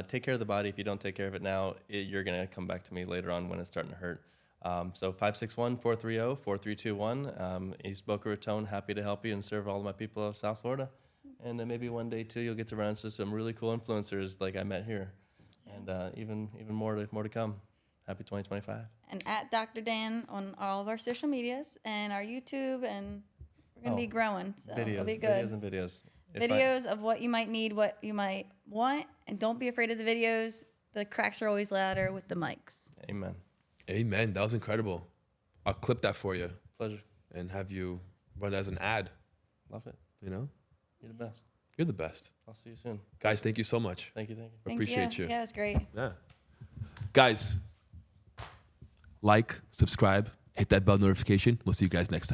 Take care of the body. If you don't take care of it now, you're going to come back to me later on when it's starting to hurt. So 561-430-4321, East Boca Raton, happy to help you and serve all of my people of South Florida. And then maybe one day too, you'll get to run into some really cool influencers like I met here, and even more to come. Happy 2025. And at Dr. Dan on all of our social medias and our YouTube, and we're gonna be growing. So it'll be good. Videos and videos. Videos of what you might need, what you might want, and don't be afraid of the videos. The cracks are always louder with the mics. Amen. Amen. That was incredible. I'll clip that for you Pleasure. and have you run as an ad. Love it. You know, You're the best. you're the best. I'll see you soon. Guys, thank you so much. Thank you. Thank you. Thank Appreciate you. Yeah, it was great. Yeah. Guys, like, subscribe, hit that bell notification. We'll see you guys next time.